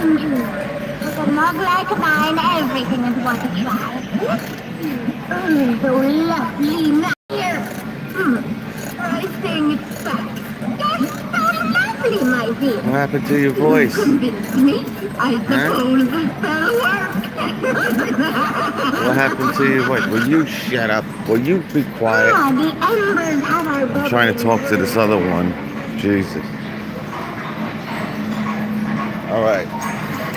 lemon juice. With a mug like mine, everything is worth a try. So lovely, my dear. I think it's back. That's so lovely, my dear. What happened to your voice? Convinced me. I suppose this spell worked. What happened to your voice? Will you shut up? Will you be quiet? Ah, the embers have our I'm trying to talk to this other one. Jesus. All right.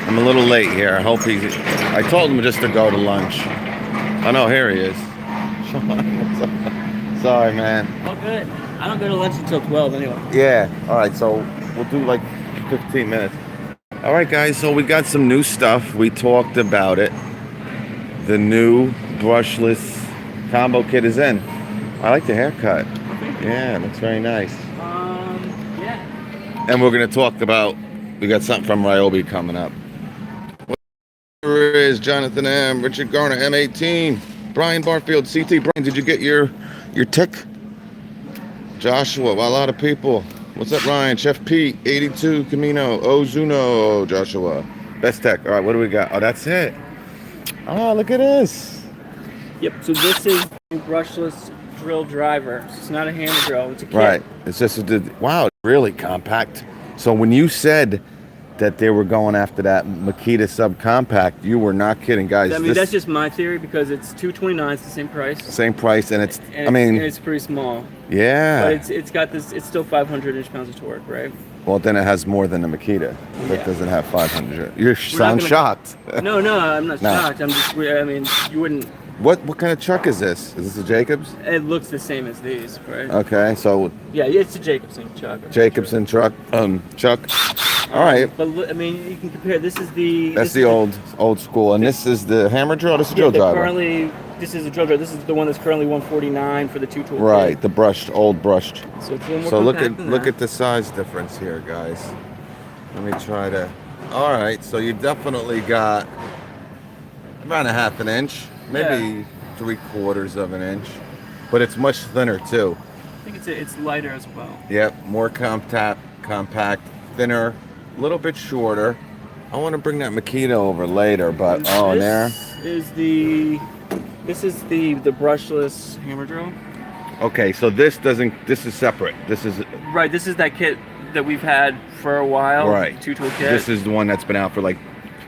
I'm a little late here. I hope I told him just to go to lunch. Oh no, here he is. Sorry, man. Oh, good. I don't go to lunch until 12 anyway. Yeah. All right. So we'll do like 15 minutes. All right, guys. So we got some new stuff. We talked about it. The new brushless combo kit is in. I like the haircut. Yeah, it looks very nice. Yeah. And we're gonna talk about. We got something from Ryobi coming up. Here is Jonathan M, Richard Garner, M18, Brian Barfield, CT. Brian, did you get your tick? Joshua, well, a lot of people. What's up, Ryan? Chef Pete, 82, Camino, Ozuno, Joshua. Best Tech. All right, what do we got? Oh, that's it. Oh, look at this. Yep. So this is a brushless drill driver. So it's not a hand drill. It's a kit. Right. It's just wow, really compact. So when you said that they were going after that Makita subcompact, you were not kidding, guys. I mean, that's just my theory because it's $229. It's the same price. Same price, and it's. And it's pretty small. Yeah. But it's got this. It's still 500 inch-pounds of torque, right? Well, then it has more than the Makita. That doesn't have 500. You sound shocked. No, I'm not shocked. I'm just. I mean, you wouldn't. What kind of truck is this? Is this a Jacobs? It looks the same as these, right? Okay, so. Yeah, it's a Jacobson truck. Jacobson truck. Chuck. All right. But I mean, you can compare. This is the. That's the old school, and this is the hammer drill. This is a drill driver. This is a drill driver. This is the one that's currently $149 for the two tool. Right, kit. the old brushed. So it's a little more So compact than look that. at the size difference here, guys. Let me try to. All right, so you definitely got around a half an inch, maybe 3/4 of an inch, but it's much thinner too. I think it's lighter as well. Yep, more compact, thinner, a little bit shorter. I want to bring that Makita over later, but and there. This is the brushless hammer drill. Okay, so this is separate. This is Right, this is that kit that we've had for a while. right. Two tool kit. This is the one that's been out for like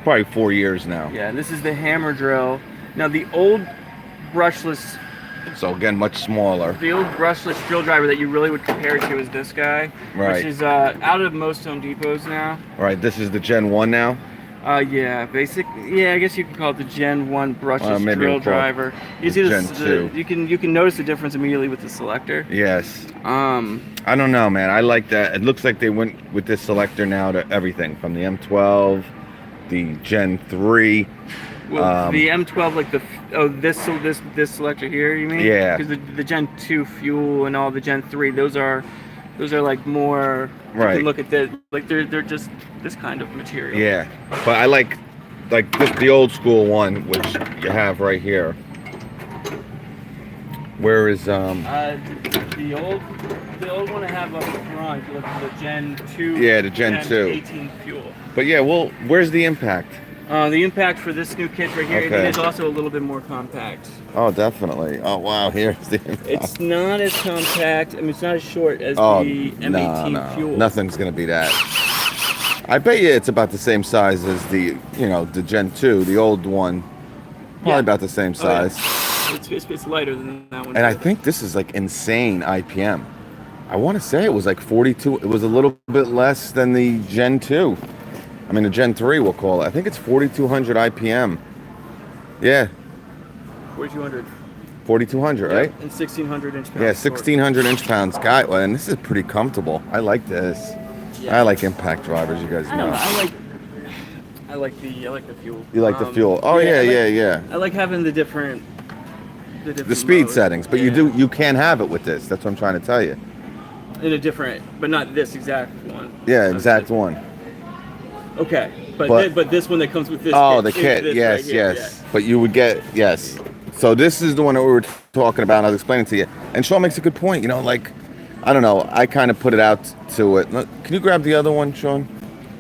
probably 4 years now. Yeah, and this is the hammer drill. Now the old brushless So again, much smaller. The old brushless drill driver that you really would compare it to is this guy, Right. which is out of most Home Depots now. All right, this is the Gen 1 now. Yeah, I guess you can call it the Gen 1 brushless maybe drill we'll call it driver. You see Gen 2. you can notice the difference immediately with the selector. Yes. Um, I don't know, man. I like that. It looks like they went with this selector now to everything from the M12, the Gen 3. well, the M12, like this selector here, you mean? Yeah. Because the Gen 2 fuel and all the Gen 3, those are like more. Right. You can look at the like they're just this kind of material. Yeah, but I like this, the old school one, which you have right here. Where is The old one I have up front. If you look at the Gen 2. Yeah, the Gen 2. 18 fuel. But yeah, well, where's the impact? The impact for this new kit right here, Okay. it is also a little bit more compact. Oh, definitely. Oh, wow, here's the impact. It's not as compact. I mean, it's not as short as Oh, the M18 no. fuel. Nothing's gonna be that. I bet you it's about the same size as the Gen 2, the old one. Probably Yeah. about the same Oh, yeah. size. It's lighter than that one. And I too. think this is like insane IPM. I want to say it was like 42. It was a little bit less than the Gen 2. I mean, the Gen 3, we'll call it. I think it's 4,200 IPM. Yeah, 4200. 4,200, right? And 1600 inch pounds. Yeah, 1,600 inch-pounds. Guy, well, and this is pretty comfortable. I like this. Yeah. I like impact drivers, you guys I don't know. know. I like the fuel. You like the fuel? Oh, yeah. I like having the different The speed modes. settings, but Yeah. you can have it with this. That's what I'm trying to tell you. in a different, but not this exact one. Yeah, So exact one. Okay, But- but this one that comes with this. Oh, kit the is kit. this Yes, right here, yes. But you would get, yes. So this is the one that we were talking about. I was explaining to you. And Sean makes a good point. Like, I don't know. I kind of put it out to it. Look, can you grab the other one, Sean?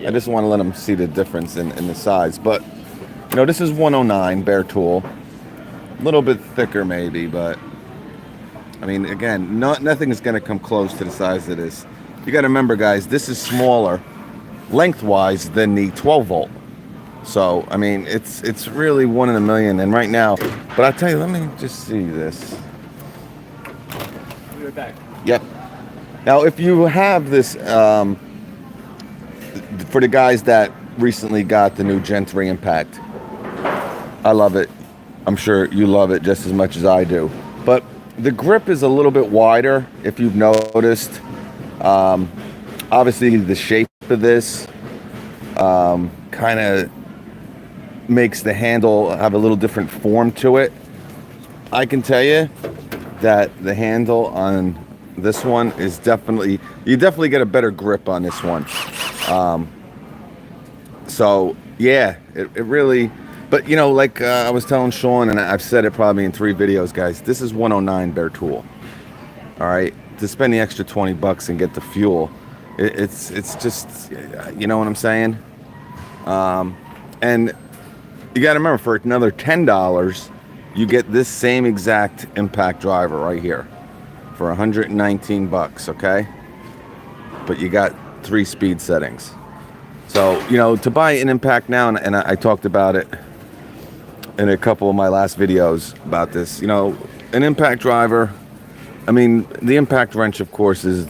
Yeah. I just want to let them see the difference in the size. But, you know, this is 109 bare tool. A little bit thicker maybe, but, I mean, again, nothing is going to come close to the size of this. You got to remember, guys, this is smaller lengthwise than the 12 volt. So, I mean, it's really 1 in a million. And right now, but I'll tell you, let me just see this. We'll be right back. Yep. Now, if you have this, for the guys that recently got the new Gen 3 Impact, I love it. I'm sure you love it just as much as I do. But the grip is a little bit wider, if you've noticed. Obviously, the shape of this kind of makes the handle have a little different form to it. I can tell you that the handle on this one is you definitely get a better grip on this one. So yeah, it really, but you know, like I was telling Sean, and I've said it probably in 3 videos, guys, this is 109 bare tool. All right, to spend the extra $20 and get the fuel, it's just, you know what I'm saying? And you got to remember, for another $10, you get this same exact impact driver right here for 119 bucks, okay? But you got 3 speed settings. So, you know, to buy an impact now, and I talked about it in a couple of my last videos about this, you know, an impact driver, I mean, the impact wrench, of course, is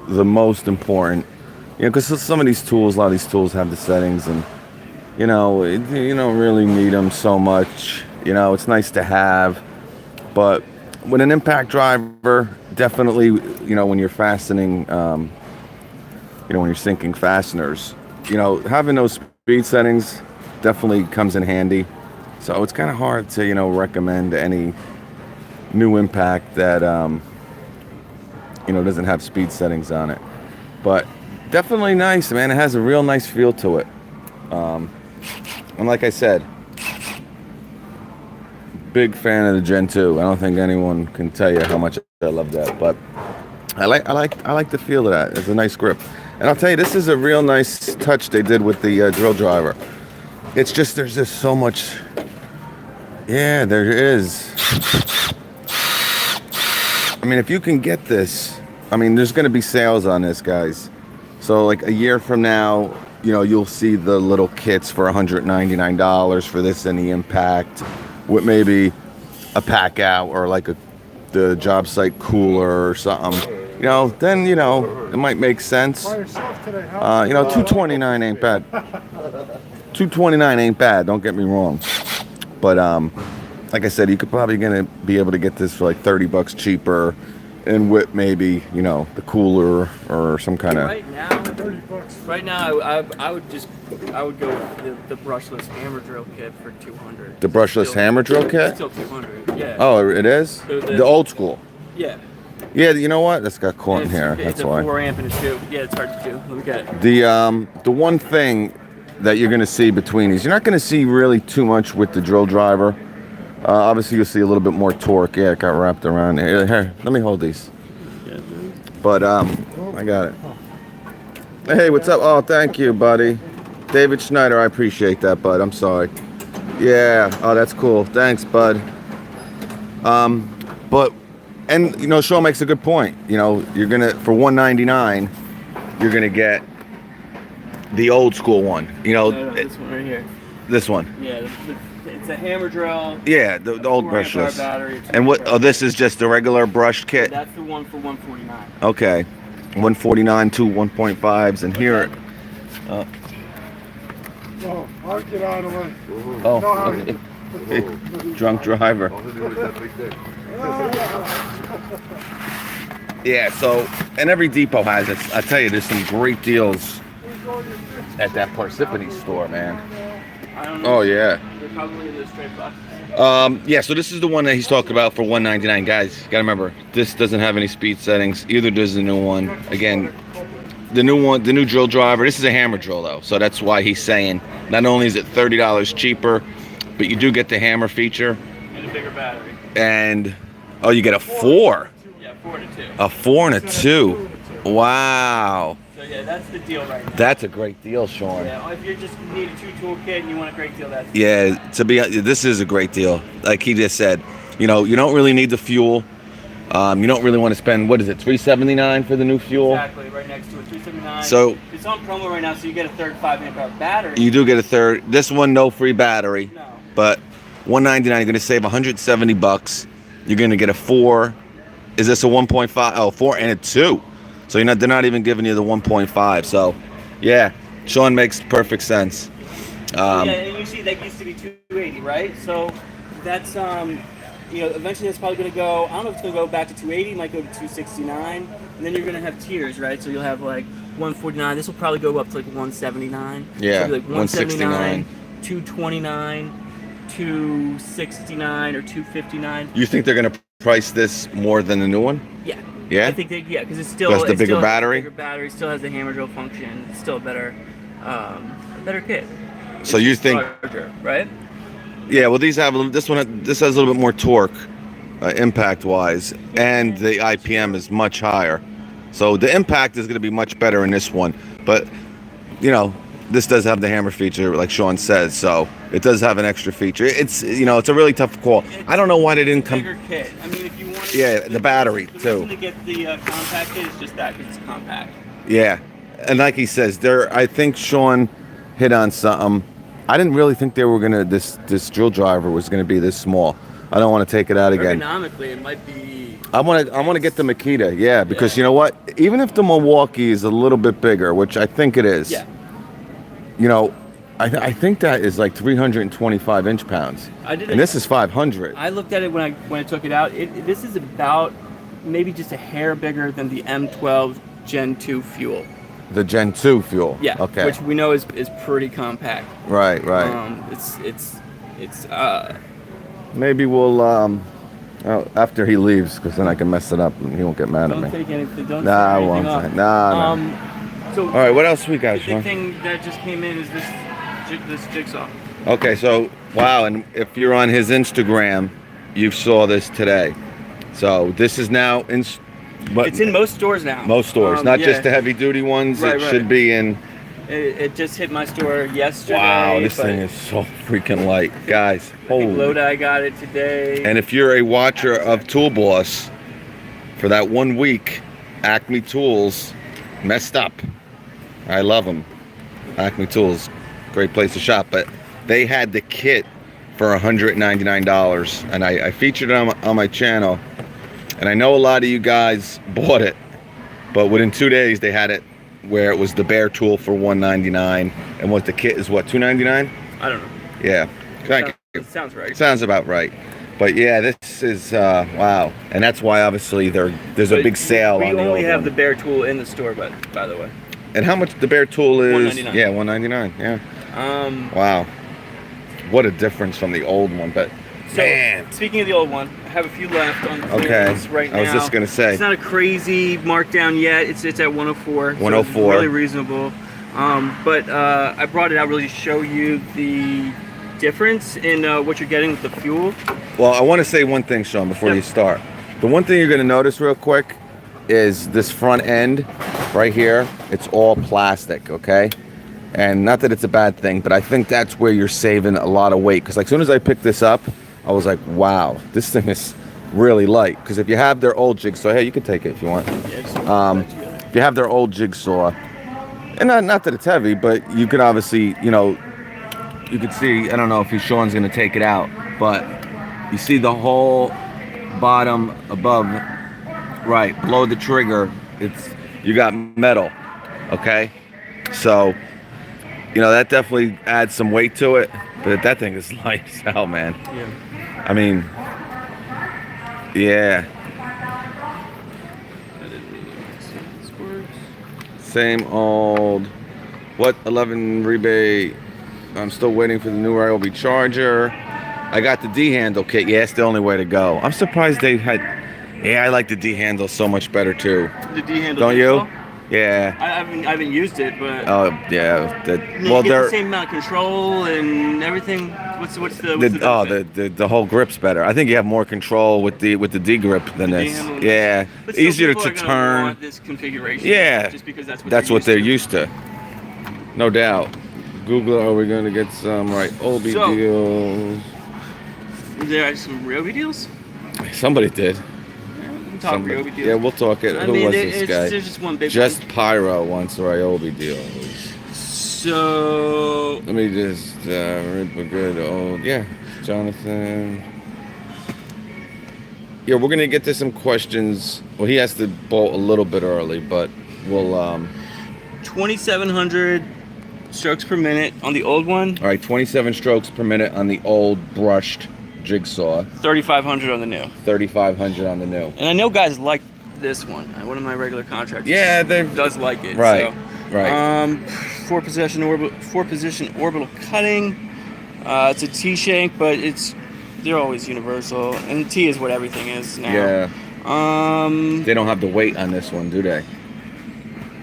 the most important, you know, because some of these tools, a lot of these tools have the settings, and you know, you don't really need them so much. You know, it's nice to have, but with an impact driver, definitely, you know, when you're fastening, you know, when you're sinking fasteners, you know, having those speed settings definitely comes in handy. So it's kind of hard to, you know, recommend any new impact that, you know, doesn't have speed settings on it. But definitely nice, man. It has a real nice feel to it. And like I said, big fan of the Gen 2. I don't think anyone can tell you how much I love that, but I like the feel of that. It's a nice grip. And I'll tell you, this is a real nice touch they did with the drill driver. It's just, there's just so much. Yeah, there is. I mean, if you can get this, I mean, there's going to be sales on this, guys. So like a year from now, you know, you'll see the little kits for $199 for this and the impact with maybe a pack out or like the job site cooler or something. You know, then, you know, it might make sense. You know, $229 ain't bad. $229 ain't bad, don't get me wrong. But like I said, you could probably gonna be able to get this for like $30 cheaper, and with maybe, you know, the cooler or some kind of. Right now, I would go with the brushless hammer drill kit for $200. The brushless hammer drill kit? Still $200. Yeah. Oh, it is? The old school. Yeah. Yeah, you know what? That's got caught in here. It's That's a why. 4 amp and a 2. Yeah, it's hard to do. Let me get it. The one thing that you're going to see between these, you're not going to see really too much with the drill driver. Obviously, you'll see a little bit more torque. Yeah, it got wrapped around here. Here, let me hold these. But I got it. Hey, what's up? Oh, thank you, buddy. David Schneider, I appreciate that, bud. I'm sorry. Yeah. Oh, that's cool. Thanks, bud. But, and you know, Sean makes a good point. You know, you're gonna, for $199, you're gonna get the old school one. You know, No, this one right here. This one. Yeah, it's a hammer drill. Yeah, the old 4 amp hour brushless. battery, And what? Oh, this is just the regular brushed kit. That's the one for $149. Okay, 149, 2 1.5s, and here. Oh, I'll get out of the way. Oh, drunk driver. Yeah. So, and every depot has it. I tell you, there's some great deals at that Parsippany store, man. I don't know. Oh yeah. They're probably in the straight box. Yeah, so this is the one that he's talking about for $199. Guys, you gotta remember, this doesn't have any speed settings. Either does the new one. Again, the new one, the new drill driver, this is a hammer drill though, so that's why he's saying not only is it $30 cheaper, but you do get the hammer feature. And a bigger battery. And, you get a 4. Yeah, 4 to 2. A 4 and a 2. Wow. So So yeah, that's the deal right now. That's a great deal, Sean. Yeah, if you just need a 2-tool kit and you want a great deal, that's Yeah, this is a great deal. Like he just said, you know, you don't really need the fuel. You don't really want to spend, what is it, $379 for the new fuel? exactly right next to it, 379. So it's on promo right now, so you get a third 5-amp-hour battery. you do get a third. This one, no free battery, No. but $199. You're going to save $170. You're going to get a 4. Is this a 1.5? Oh, 4 and a 2. So they're not even giving you the 1.5. So, yeah, Sean makes perfect sense. Yeah, and you see that used to be 280, right? So that's you know, eventually that's probably going to go. I don't know if it's going to go back to 280. Might go to 269, and then you're going to have tiers, right? So you'll have like 149. This will probably go up to like 179. Yeah, so it'll be like 179, 169. 229, 269, or 259. You think they're going to price this more than the new one? Yeah. Yeah? I think because it's still Plus the it bigger still has battery? The bigger battery still has the hammer drill function. It's still a better kit. So It's you just think? larger, right? Yeah. Well, this has a little bit more torque, impact wise, and the IPM is much higher. So the impact is going to be much better in this one. But you know, this does have the hammer feature, like Sean says. So it does have an extra feature. It's it's a really tough call. I don't know why they didn't come. Bigger kit. I mean, if you want. Yeah, the battery, the too. reason to get the compact kit is just that because it's compact. Yeah, and like he says, I think Sean hit on something. I didn't really think they were gonna. This drill driver was gonna be this small. I don't want to take it out again. Ergonomically, it might be. I want to get the Makita, yeah, because Yeah. you know what? Even if the Milwaukee is a little bit bigger, which I think it is, Yeah. you know, I think that is like 325 inch-pounds, and this is 500. I looked at it when I took it out. This is about maybe just a hair bigger than the M12 Gen 2 fuel. The Gen 2 fuel. Yeah. Okay. Which we know is pretty compact. Right. It's Maybe we'll after he leaves, because then I can mess it up and he won't get mad at don't me. take anything. Don't Nah, I take won't. anything Nah. off. So All right. What else we got, the Sean? big thing that just came in is this jigsaw. Okay, so wow, and if you're on his Instagram, you saw this today. So this is now but It's in most stores now. most stores, not yeah. just the heavy duty ones. Right, it right. should be in. It just hit my store yesterday. Wow, this but thing is so freaking light, guys. I think Holy. Lodi got it today. And if you're a watcher of Tool Boss, for that 1 week, Acme Tools messed up. I love them. Acme Tools, great place to shop, but they had the kit for $199, and I featured it on my channel, and I know a lot of you guys bought it, but within 2 days they had it where it was the bare tool for $199, and what the kit is, what, $299? I don't know. Yeah. Thank you. It sounds right. Sounds about right. But yeah, this is wow, and that's why obviously there's a But big sale We on the only old have one. the bare tool in the store, by the way. And how much the bare tool is? $199. Yeah, $199. Yeah. Wow, what a difference from the old one. But So, man, speaking of the old one, I have a few left on Okay, clearance right now. I was just gonna say. It's not a crazy markdown yet. It's at 104. 104. So it's really reasonable. But I brought it out really to show you the difference in what you're getting with the fuel. well, I want to say one thing, Sean, before Yep. you start. The one thing you're gonna notice real quick is this front end right here. It's all plastic, okay? And not that it's a bad thing, but I think that's where you're saving a lot of weight. Because like, as soon as I picked this up, I was like, wow, this thing is really light. Because if you have their old jigsaw, hey, you can take it if you want. If you have their old jigsaw, and not that it's heavy, but you can obviously, you could see, I don't know if Sean's going to take it out, but you see the whole bottom above, right, below the trigger, you got metal, okay? So, that definitely adds some weight to it, but that thing is light as hell, man. Yeah. I mean, yeah. Same old, 11 rebate. I'm still waiting for the new Ryobi charger. I got the D-handle kit. Yeah, it's the only way to go. I'm surprised they had, I like the D-handle so much better too. The D-handle. Don't you? jigsaw? Yeah. I haven't used it, but Oh yeah. you Well, get they're the same amount of control and everything. What's the benefit? the whole grip's better. I think you have more control with the D grip than The this. handling. Yeah. But still, Easier people to are gonna turn. want this configuration. Yeah. Just because that's What they're used to. No doubt. Google, are we going to get some Ryobi So- deals? There are some Ryobi deals. Somebody did. Yeah, we can talk Somebody- Ryobi deals. Yeah, we'll talk it. I Who mean, was there's this guy? just one big Just one. Pyro wants Ryobi deals. So Let me just rip a good old Jonathan. Yeah, we're gonna get to some questions. Well, he has to bolt a little bit early, but we'll 2,700 strokes per minute on the old one. all right, 27 strokes per minute on the old brushed jigsaw, 3,500 on the new. 3,500 on the new. And I know guys like this one. One of my regular contractors. Yeah, they're does like it. right, So, right. four position orbital cutting. It's a T shank, but they're always universal, and T is what everything is now. Yeah, they don't have the weight on this one, do they?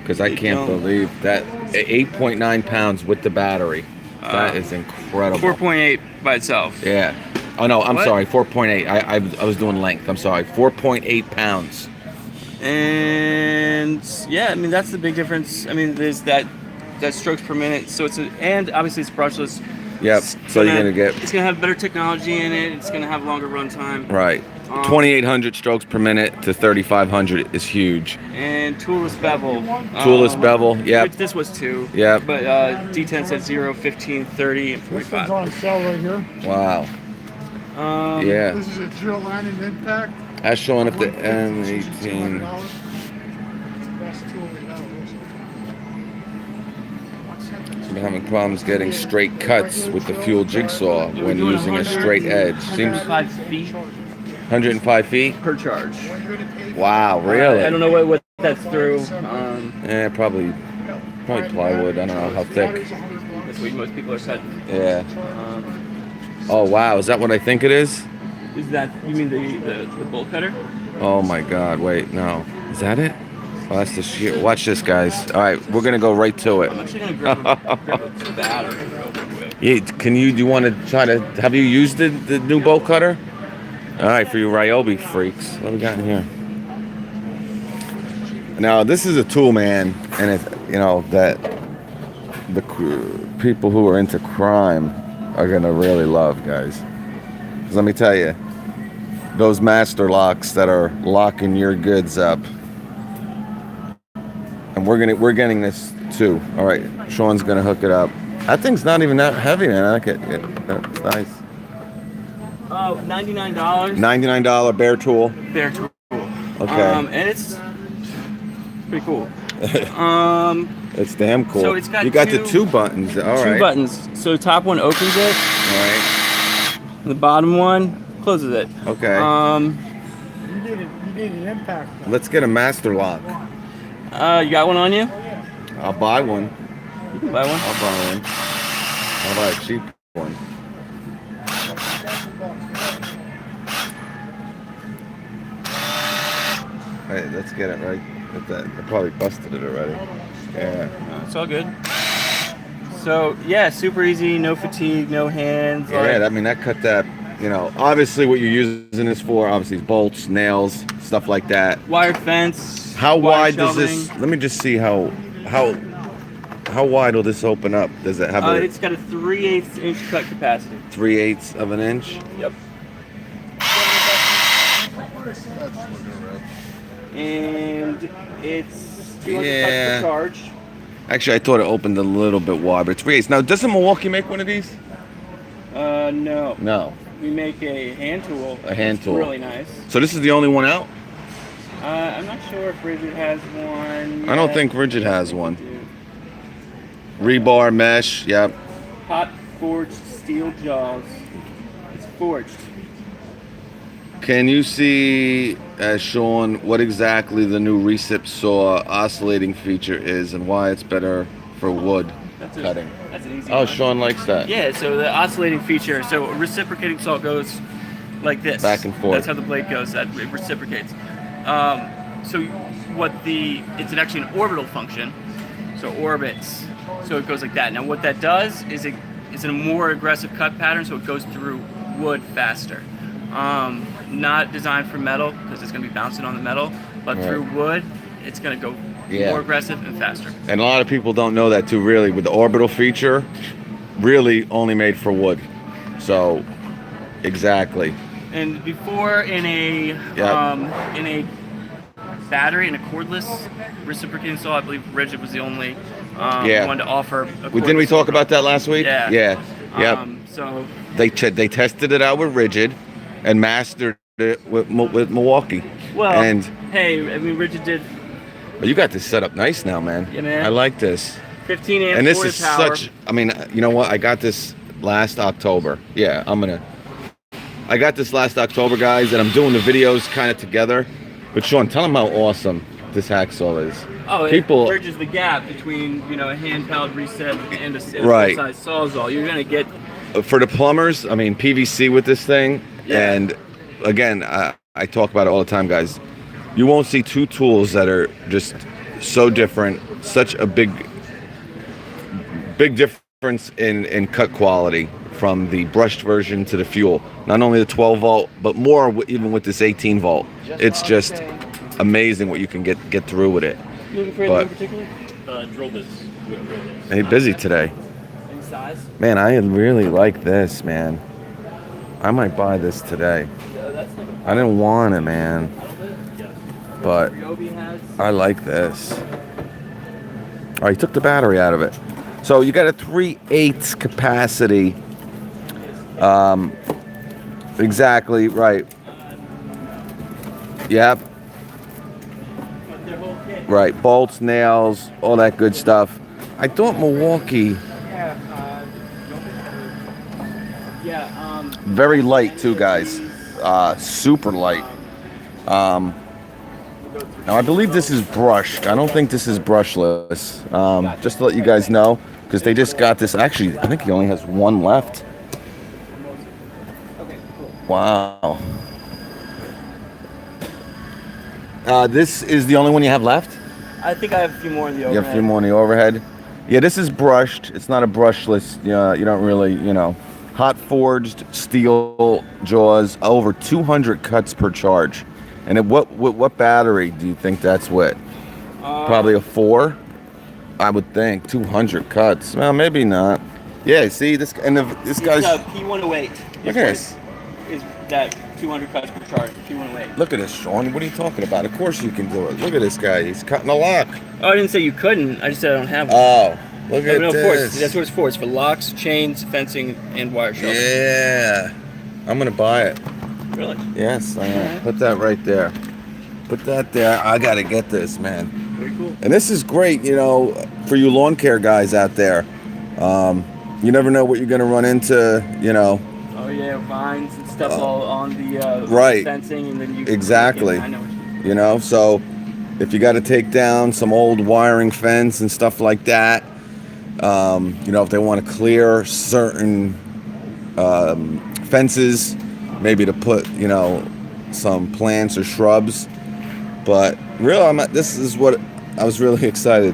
Because I They can't don't. believe that 8.9 pounds with the battery. That is incredible. 4.8 by itself. Yeah. Oh no, I'm What? sorry. 4.8. I was doing length. I'm sorry. 4.8 pounds. And yeah, I mean that's the big difference. I mean there's that strokes per minute. So and obviously it's brushless. Yep. It's So you're gonna get It's gonna have better technology in it. It's gonna have longer run time. right. 2,800 strokes per minute to 3,500 is huge. And toolless bevel. Toolless bevel. Yep. Which this was 2. Yep. But D10 said 0, 15, 30, and This one's 45. on sale right here. Wow. Yeah. This is a Jill Landing Impact. That's showing up the $150, M18. $200. Best tool we have. I've been having problems getting straight cuts with the fuel jigsaw when using a straight edge. Seems 105 feet 105 feet. per charge. Wow, really? I don't know what that's through. Probably plywood. I don't know how thick. That's what most people are cutting. Yeah. Oh wow, is that what I think it is? Is that, you mean the bolt cutter? Oh my God! Wait, no. Is that it? Oh, that's the shear. Watch this, guys. All right, we're gonna go right to it. I'm actually gonna grab a battery real quick. Yeah, do you want to try to? Have you used the new bolt cutter? All right, for you Ryobi freaks. What we got in here? Now this is a tool, man, and it's that the people who are into crime are gonna really love, guys. 'Cause let me tell you, those master locks that are locking your goods up, and we're getting this too. All right, Sean's gonna hook it up. That thing's not even that heavy, man. I like it. That's nice. Oh, $99. $99 bare tool. Bare tool. Okay. And it's pretty cool. It's damn cool. So it's got you got the two- 2 buttons. All right. 2 buttons. So the top one opens it, All right. and the bottom one closes it. Okay. You need an impact. Let's get a master lock. You got one on you? I'll buy one. You can buy one. I'll buy one. I'll buy a cheap one. Hey, let's get it right. With that, I probably busted it already. Yeah. It's all good. So yeah, super easy, no fatigue, no hands. Yeah, I mean that cut that. Obviously what you're using this for, obviously bolts, nails, stuff like that. Wired fence. How wide does shelving. this? Let me just see how wide will this open up? Does it have a It's got a 3/8 inch cut capacity. 3/8 of an inch? Yep. And it's 200 Yeah. cuts per charge. Actually, I thought it opened a little bit wide, but it's 3/8. Now, doesn't Milwaukee make one of these? No. No. We make a hand tool. A hand It's tool. Really nice. So this is the only one out? I'm not sure if Rigid has one. I don't yet. think Rigid has one. Dude. Rebar mesh. Yep. Hot forged steel jaws. It's forged. Can you see, Sean, what exactly the new recip saw oscillating feature is and why it's better for wood cutting? That's an easy Oh, one. Sean likes that. Yeah, so the oscillating feature, so a reciprocating saw goes like this. Back and forth. That's how the blade goes, that it reciprocates. So it's actually an orbital function, so orbits. So it goes like that. Now what that does is it's in a more aggressive cut pattern, so it goes through wood faster. Not designed for metal because it's going to be bouncing on the metal, but Right. through wood, it's going to go Yeah. more aggressive and faster. And a lot of people don't know that too, really, with the orbital feature, really only made for wood. So, exactly. And before in a battery, in a cordless reciprocating saw, I believe Rigid was the only Yeah. one to offer. Didn't we talk about that last week? Yeah. Yeah. Yep. So They tested it out with Rigid and mastered it with Milwaukee. well, And hey, I mean Rigid did you got this set up nice now, man. Yeah, man. I like this. 15 amp And this forward is power. such, I mean, you know what? I got this last October. Yeah, I got this last October, guys, and I'm doing the videos kind of together. But Sean, tell them how awesome this hacksaw is. Oh, People- it bridges the gap between a hand-powered reset and a Right. full-size sawzall. You're gonna get For the plumbers, I mean, PVC with this thing. Yeah. And again, I talk about it all the time, guys. You won't see two tools that are just so different, such a big difference in cut quality from the brushed version to the fuel. Not only the 12 volt, but more even with this 18 volt. It's just amazing what you can get through with it. You looking for But- anything in particular? Drill bits. Hey, busy today. Any size? Man, I really like this, man. I might buy this today. Yeah, that's like I didn't want it, man, but Ryobi has. I like this. All right, he took the battery out of it. So you got a 3/8 capacity. Exactly, right. Yep, They're both kit. right. Bolts, nails, all that good stuff. I thought Milwaukee, Yeah. very light too, guys. Super light. Now I believe this is brushed. I don't think this is brushless. Just to let you guys know, because they just got this. Actually, I think he only has one left. Okay. Cool. Wow. This is the only one you have left? I think I have a few more in the You overhead. have a few more in the overhead? Yeah, this is brushed. It's not a brushless. You don't really, hot forged steel jaws, over 200 cuts per charge. And what battery do you think that's with? Probably a 4, I would think. 200 cuts. Well, maybe not. Yeah, see this this guy's. It's P108. Look at this. Is that 200 cuts per charge? P108. Look at this, Sean. What are you talking about? Of course you can do it. Look at this guy. He's cutting a lock. Oh, I didn't say you couldn't. I just said I don't have one. Oh, look at No, of course. this. That's what it's for. It's for locks, chains, fencing, and wire shelving. Yeah. I'm gonna buy it. Really? Yes, I am. Put that right there. Put that there. I gotta get this, man. Very cool. And this is great, for you lawn care guys out there. You never know what you're gonna run into, Oh yeah, vines and stuff all on the right. fencing, and then you. Exactly. I know what you So if you got to take down some old wiring fence and stuff like that, if they want to clear certain fences, maybe to put, some plants or shrubs. But really, this is what I was really excited.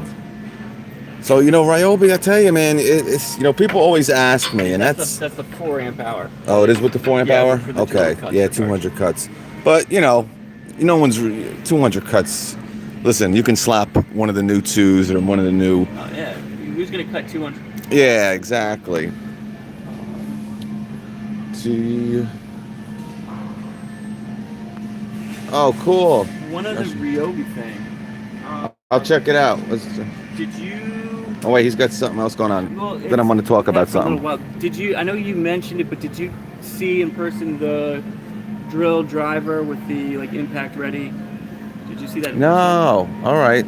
So, Ryobi, I tell you, man, it's, people always ask me, and that's that's the 4 amp hour. oh, it is with the 4 amp Yeah, hour? for the Okay, 200 cuts yeah, per charge. 200 cuts. But, no one's 200 cuts. Listen, you can slap one of the new 2s or one of the new. Oh yeah. Who's gonna cut 200? Yeah, exactly. See. Oh, cool. One other That's- Ryobi thing. I'll check it out. Did you? Oh, wait, he's got something else going on. Well, Then I'm going to talk about for a little something. while. Did you? I know you mentioned it, but did you see in person the drill driver with the impact ready? Did you see that? in No. All right.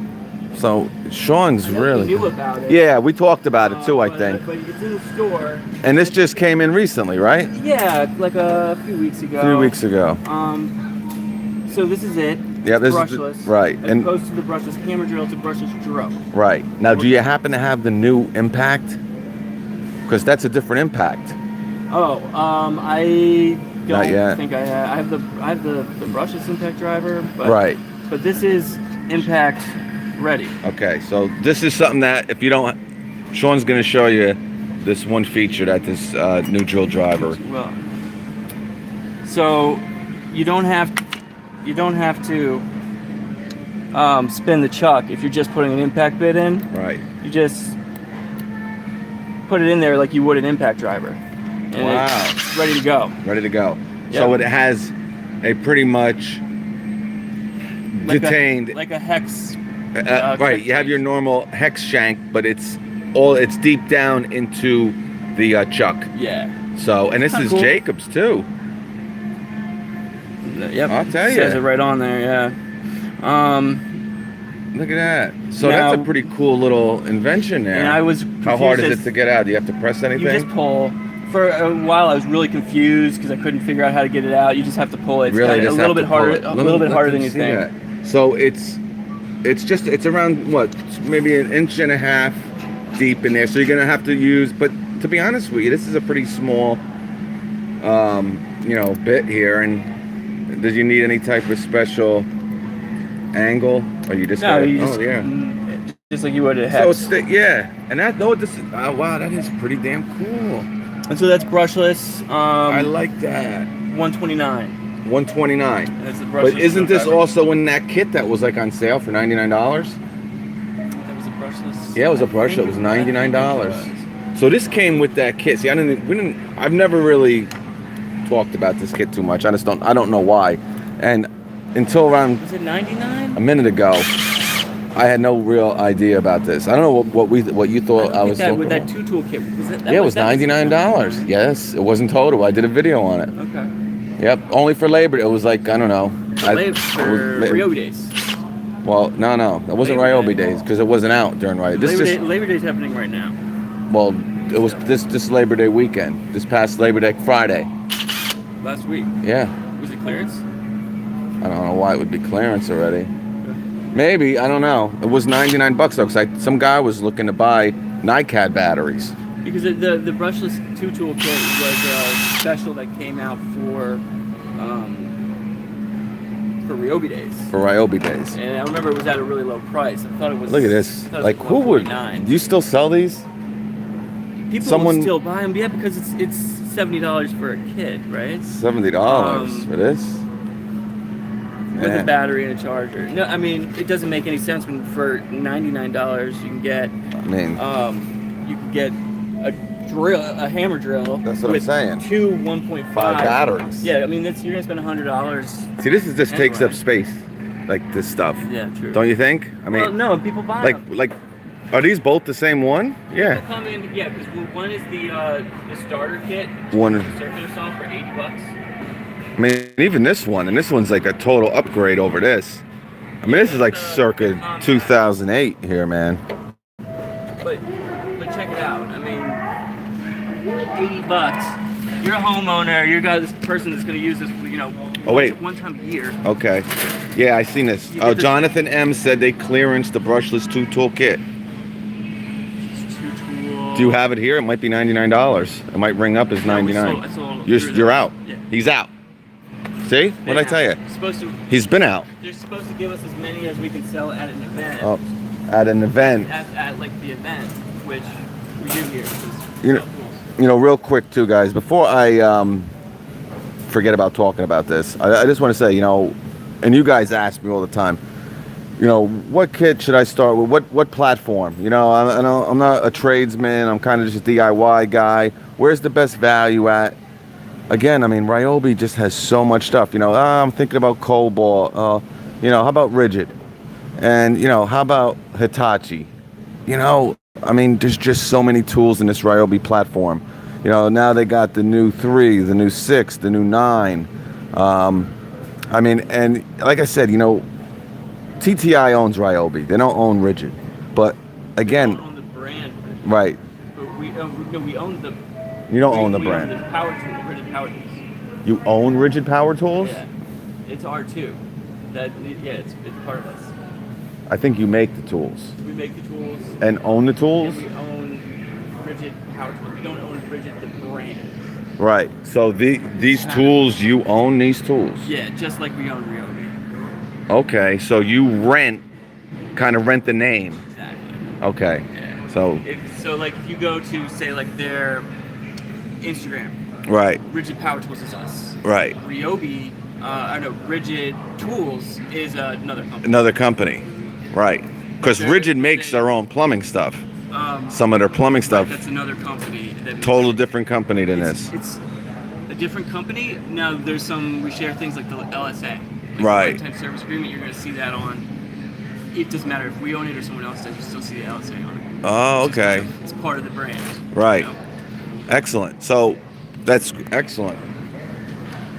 So, Sean's person? I know really. you knew about it. Yeah, we talked about it too, I but- think. But it's in the store. And this just came in recently, right? Yeah, like a few weeks ago. 3 weeks ago. So this is it. Yeah, this is brushless. right. As And opposed to the brushless hammer drill, it's a brushless drill. right. Now, do you happen to have the new impact? Because that's a different impact. Oh, I Not don't yet. think I have the brushless impact driver. But, Right. But this is impact ready. Okay, so this is something that if you don't, Sean's going to show you this one feature that this new drill driver. Well, so you don't have to spin the chuck if you're just putting an impact bit in. Right. You just put it in there like you would an impact driver. And Wow. it's ready to go. Ready to go. Yeah. So it has a pretty much detained. Like a hex. Right. You have your normal hex shank, but it's deep down into the chuck. Yeah. So, and this Kinda is cool. Jacobs too. Yep. I'll tell Says ya. it right on there. Yeah. Look at that. So Now- that's a pretty cool little invention there. And I was How hard is confused it to get out? Do you have to press anything? You just pull. For a while, I was really confused because I couldn't figure out how to get it out. You just have to pull it. It's Really, kinda just a little have bit to pull harder. it. A little bit harder Let than me you see think. that. So it's around what, maybe an inch and a half deep in there. So you're gonna have to use. But to be honest with you, this is a pretty small, bit here. And did you need any type of special angle, or you just? No, got it? you just, Oh yeah. Just like you would a hex. So it's yeah, and that this is wow, that is pretty damn cool. And so that's brushless. I like that. 129. 129. And it's the brushless. But isn't this driver. also in that kit that was like on sale for $99? That was a brushless. Yeah, it was a brush. It was $99. So this came with that kit. See, I've never really talked about this kit too much. I don't know why. And until around Was it 99? a minute ago, I had no real idea about this. I don't know what you thought I was talking with that about. 2-tool kit. Was it, Yeah, it was $99. Yes, it wasn't total. I did a video on it. Okay. Yep, only for Labor Day. It was like, I don't know. For Ryobi Days. Well, no. It wasn't Labor Ryobi Day. Days because it wasn't out during Ryobi. Labor Day's happening right now. Well, it was this Labor Day weekend. This past Labor Day Friday. Last week. Yeah. Was it clearance? I don't know why it would be clearance already. Maybe, I don't know. It was $99 though, because some guy was looking to buy NiCad batteries. Because the brushless 2-tool kit was a special that came out for Ryobi Days. For Ryobi Days. And I remember it was at a really low price. I thought it was. Look at this. I thought it Like, was who would? $149. Do you still sell these? People someone- will still buy them, yeah, because it's $70 for a kit, right? $70 for this? With Yeah. a battery and a charger. No, I mean it doesn't make any sense when for $99 you can get I mean, a drill, a hammer drill. That's what I'm with saying. Two 1.5 5 batteries. Yeah, I mean you're gonna spend $100. See, this takes Anyway. up space, like this stuff. Yeah, true. Don't you think? I mean, well, no, people buy them. like, are these both the same one? They Yeah. come in, yeah, because one is the starter kit, One- circular saw for $80. I mean, even this one, and this one's like a total upgrade over this. I mean, this is like circa 2008 here, man. But check it out. I mean, $80. You're a homeowner. You're this person that's going to use this. Oh, wait. one time a year. Okay. Yeah, I seen this. You Oh, get this- Jonathan M said they clearance the brushless 2-tool kit. It's 2-tool. Do you have it here? It might be $99. It might ring up as No, we 99. sold- I sold You're through you're that. out. Yeah. He's out. See? What'd I tell you? Supposed to. He's been out. They're supposed to give us as many as we can sell at an event. Oh, at an event. At like the event, which we do here. 'cause You know- tools. Real quick too, guys. Before I forget about talking about this, I just want to say, and you guys ask me all the time, what kit should I start with? What platform? I'm not a tradesman. I'm kind of just a DIY guy. Where's the best value at? Again, I mean, Ryobi just has so much stuff. I'm thinking about Cobalt. How about Rigid? And how about Hitachi? I mean, there's just so many tools in this Ryobi platform. Now they got the new 3, the new 6, the new 9. I mean, and like I said, TTI owns Ryobi. They don't own Rigid. But We again, don't own the brand, right, but we own the. you don't we- own the we brand. Own the power tool, Rigid power tools. You own Rigid Power Tools? Yeah, it's R2. It's part of us. I think you make the tools. We make the tools. And own the tools? And we own Rigid power tools. We don't own Rigid the brand. Right. So these tools, you own these tools? Yeah, just like we own Ryobi. Okay, so you rent kind of rent the name. Exactly. Okay. Yeah. So So like if you go to say like their Instagram, right, Rigid Power Tools is us. right. Ryobi, I know Rigid Tools is another company. Another company, right? Because They're- Rigid makes they- their own plumbing stuff. Um, Some of their plumbing stuff, That's another company. That total different company than it's, this. It's a different company. Now there's some, we share things like the LSA. Like Right. Lifetime Service Agreement, you're going to see that on. It doesn't matter if we own it or someone else does, you still see the LSA on it. Oh, It's just okay. kind of- it's part of the brand. Right. You know? Excellent. So that's excellent.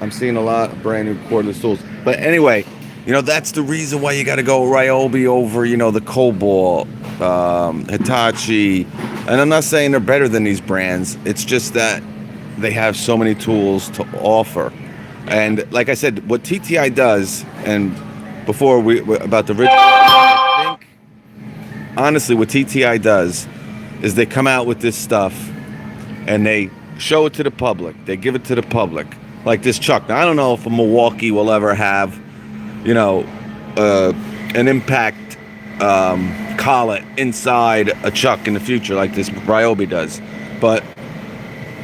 I'm seeing a lot of brand new cordless tools. But anyway, that's the reason why you got to go Ryobi over, the Cobalt, Hitachi. And I'm not saying they're better than these brands. It's just that they have so many tools to offer. And like I said, what TTI does, and before about the Rigid, I think, honestly, what TTI does is they come out with this stuff and they show it to the public. They give it to the public. Like this chuck. Now, I don't know if a Milwaukee will ever have, an impact collet inside a chuck in the future like this Ryobi does. But,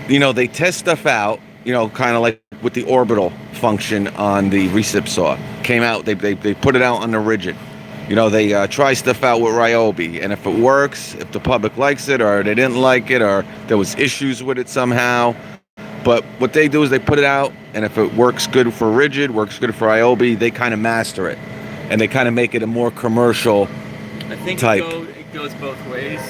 they test stuff out, kind of like with the orbital function on the recip saw. Came out, they put it out on the Rigid. They try stuff out with Ryobi, and if it works, if the public likes it, or they didn't like it, or there was issues with it somehow. But what they do is they put it out, and if it works good for Rigid, works good for Ryobi, they kind of master it, and they kind of make it a more commercial I think type. it goes both ways.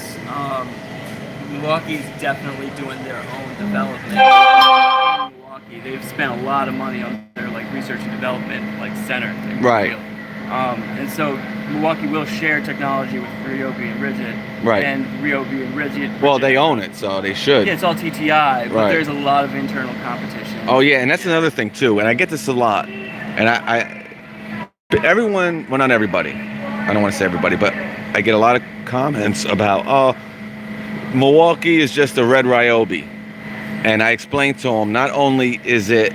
Milwaukee's definitely doing their own development. In Milwaukee, they've spent a lot of money on their research and development center. Right. And so Milwaukee will share technology with Ryobi and Rigid. Right. And Ryobi and Rigid. Well, they own it, so they should. Yeah, it's all TTI, but Right. there's a lot of internal competition. Oh yeah, and that's another thing too. And I get this a lot. And but everyone, well, not everybody. I don't want to say everybody, but I get a lot of comments about, Milwaukee is just a red Ryobi. And I explain to them, not only is it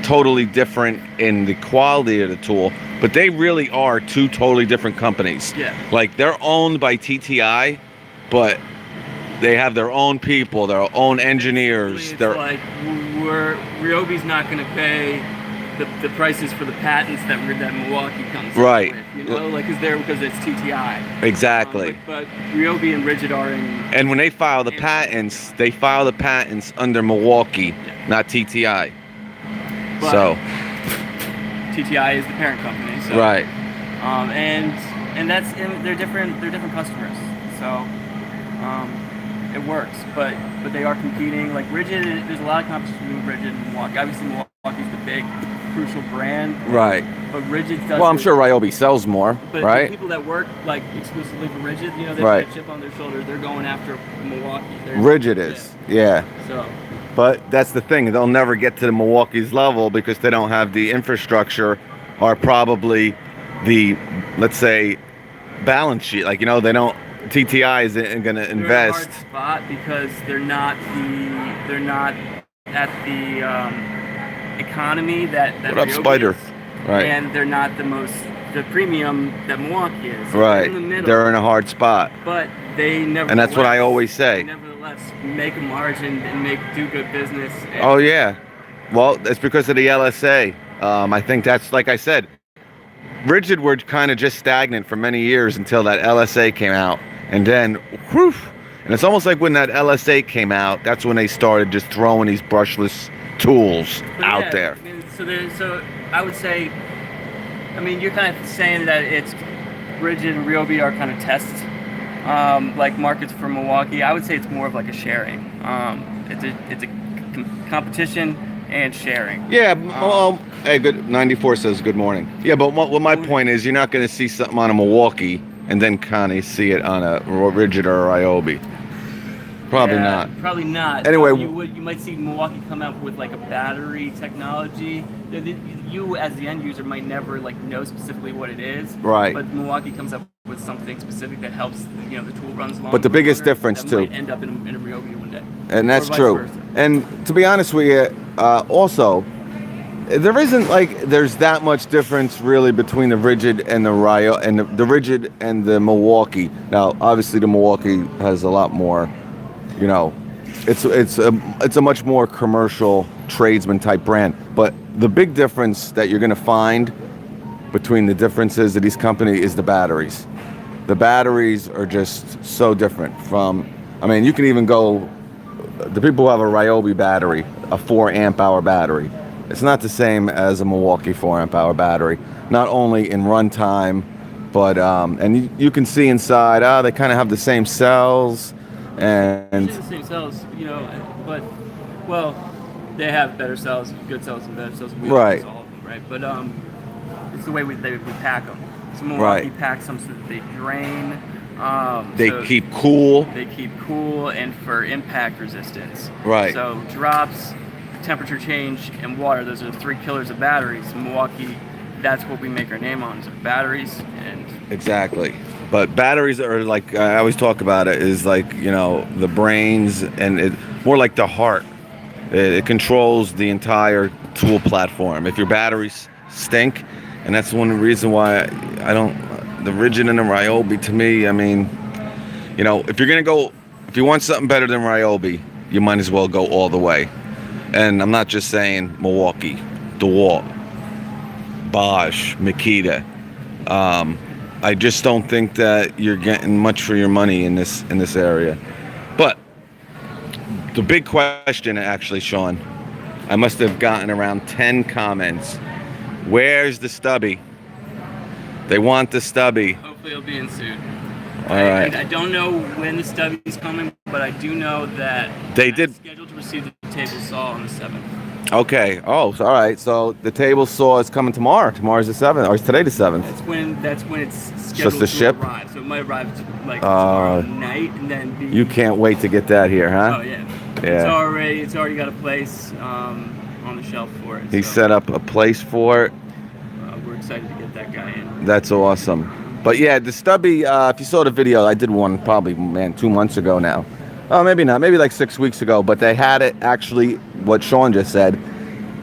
totally different in the quality of the tool, but they really are two totally different companies. Yeah. Like they're owned by TTI, but they have their own people, their own engineers. It's like Ryobi's not going to pay the prices for the patents that Milwaukee comes Right. up with, because it's TTI. Exactly. But Ryobi and Rigid are in. And when they file the patents, they file the patents under Milwaukee, not TTI. But So TTI is the parent company. So, right. And they're different customers. So it works, but they are competing. Like Rigid, there's a lot of competition between Rigid and Milwaukee. Obviously, Milwaukee's the big, crucial brand. Right. But Rigid does. Well, I'm sure Ryobi sells more, But right? the people that work exclusively for Rigid, they've Right. got a chip on their shoulder. They're going after Milwaukee. Rigid is, yeah. So But that's the thing. They'll never get to the Milwaukee's level because they don't have the infrastructure or probably the, let's say, balance sheet. They don't. TTI isn't going to they're in a invest. hard spot because they're not at the economy that What up, Ryobi Spider? is. Right. And they're not the premium that Milwaukee is. Right. They're in the middle. They're in a hard spot. But they never. And that's what I always say. Nevertheless, make a margin and do good business. And Oh, yeah. Well, it's because of the LSA. I think that's, like I said, Rigid were kind of just stagnant for many years until that LSA came out. And then, whew, and it's almost like when that LSA came out, that's when they started just throwing these brushless tools But out yeah, there. So I would say, you're kind of saying that it's Rigid and Ryobi are kind of test markets for Milwaukee. I would say it's more of like a sharing. It's a competition and sharing. Yeah, well, hey, good. 94 says good morning. Yeah, but what my point is, you're not going to see something on a Milwaukee and then kind of see it on a Rigid or a Ryobi. Probably Yeah, not. Probably not. Anyway, you might see Milwaukee come out with a battery technology. You as the end user might never know specifically what it is. Right. But Milwaukee comes up with something specific that helps the tool runs longer. But the biggest difference, that too. might end up in a Ryobi one day. And that's Or vice true. versa. And to be honest with you, also, there isn't like there's that much difference really between the rigid and the Ryobi and the rigid and the Milwaukee. Now, obviously, the Milwaukee has a lot more. You know, it's a much more commercial tradesman type brand. But the big difference that you're going to find between the differences of these companies is the batteries. The batteries are just so different from. I mean, you can even go. The people who have a Ryobi battery, a 4 amp hour battery. It's not the same as a Milwaukee 4 amp hour battery. Not only in runtime, but and you can see inside. They kind of have the same cells, and It's the same cells, you know, but well, they have better cells, good cells, and better cells. We Right. use all of them, right? But it's the way we pack them. So Milwaukee Right. packs them so that they drain. they so keep cool. They keep cool and for impact resistance. Right. So drops, temperature change, and water. Those are the 3 killers of batteries. Milwaukee, that's what we make our name on, is our batteries. And Exactly. But batteries are like, I always talk about it, is like, you know, the brains and it more like the heart. It controls the entire tool platform. If your batteries stink, and that's one reason why I don't, the rigid and the Ryobi to me, I mean, you know, if you want something better than Ryobi, you might as well go all the way. And I'm not just saying Milwaukee, DeWalt, Bosch, Makita. I just don't think that you're getting much for your money in this area. But the big question, actually, Sean, I must have gotten around 10 comments. Where's the stubby? They want the stubby. hopefully it'll be in soon. All right. I don't know when the stubby's coming, but I do know that They I'm did- scheduled to receive the table saw on the 7th. Okay. Oh, so, all right. So the table saw is coming tomorrow. Tomorrow's the 7th, or is today the 7th? That's when it's scheduled the to ship? arrive. So it might arrive like tomorrow night and then be. You can't wait to get that here, huh? Oh yeah. Yeah. It's already got a place on the shelf for it. He so, set up a place for it. We're excited to get that guy in. That's awesome. But yeah, the stubby, if you saw the video, I did one probably, 2 months ago now. Oh, maybe not. Maybe like 6 weeks ago. But they had it actually, what Sean just said.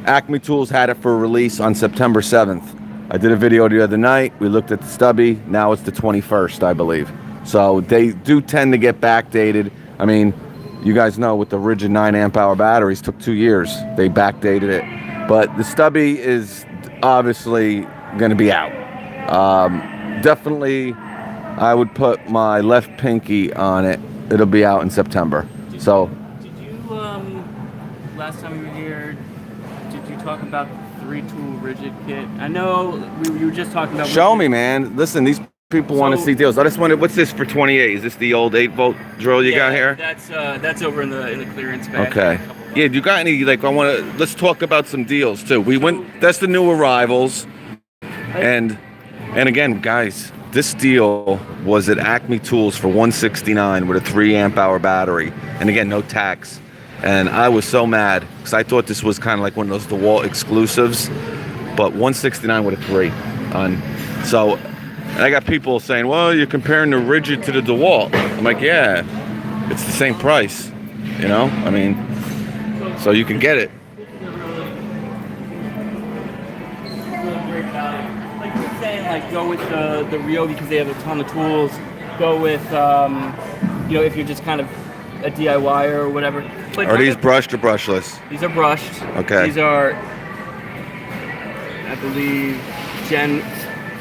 Acme Tools had it for release on September 7th. I did a video the other night. We looked at the stubby. Now it's the 21st, I believe. So they do tend to get backdated. I mean, you guys know with the rigid 9 amp hour batteries, took 2 years. They backdated it. But the stubby is obviously going to be out. Definitely, I would put my left pinky on it. It'll be out in September. So, Did you last time you were here? Did you talk about the 3-tool rigid kit? I know you were just talking about. show me, man. Listen, these people want to So- see deals. I just wanted, what's this for 28? Is this the old 8-volt drill you got here? That's over in the clearance bag. Okay. Yeah, you got any, like, let's talk about some deals too. We went, that's the new arrivals. And again, guys, this deal was at Acme Tools for $169 with a 3 amp hour battery. And again, no tax. And I was so mad because I thought this was kind of like one of those DeWalt exclusives, but $169 with a 3 on. So, and I got people saying, well, you're comparing the rigid to the DeWalt. I'm like, yeah, it's the same price, you know? I mean, so you can get it. Great value. Like you're saying, like go with the Ryobi because they have a ton of tools. Go with if you're just kind of a DIYer or whatever. But Are these brushed or brushless? These are brushed. Okay. These are, I believe, Gen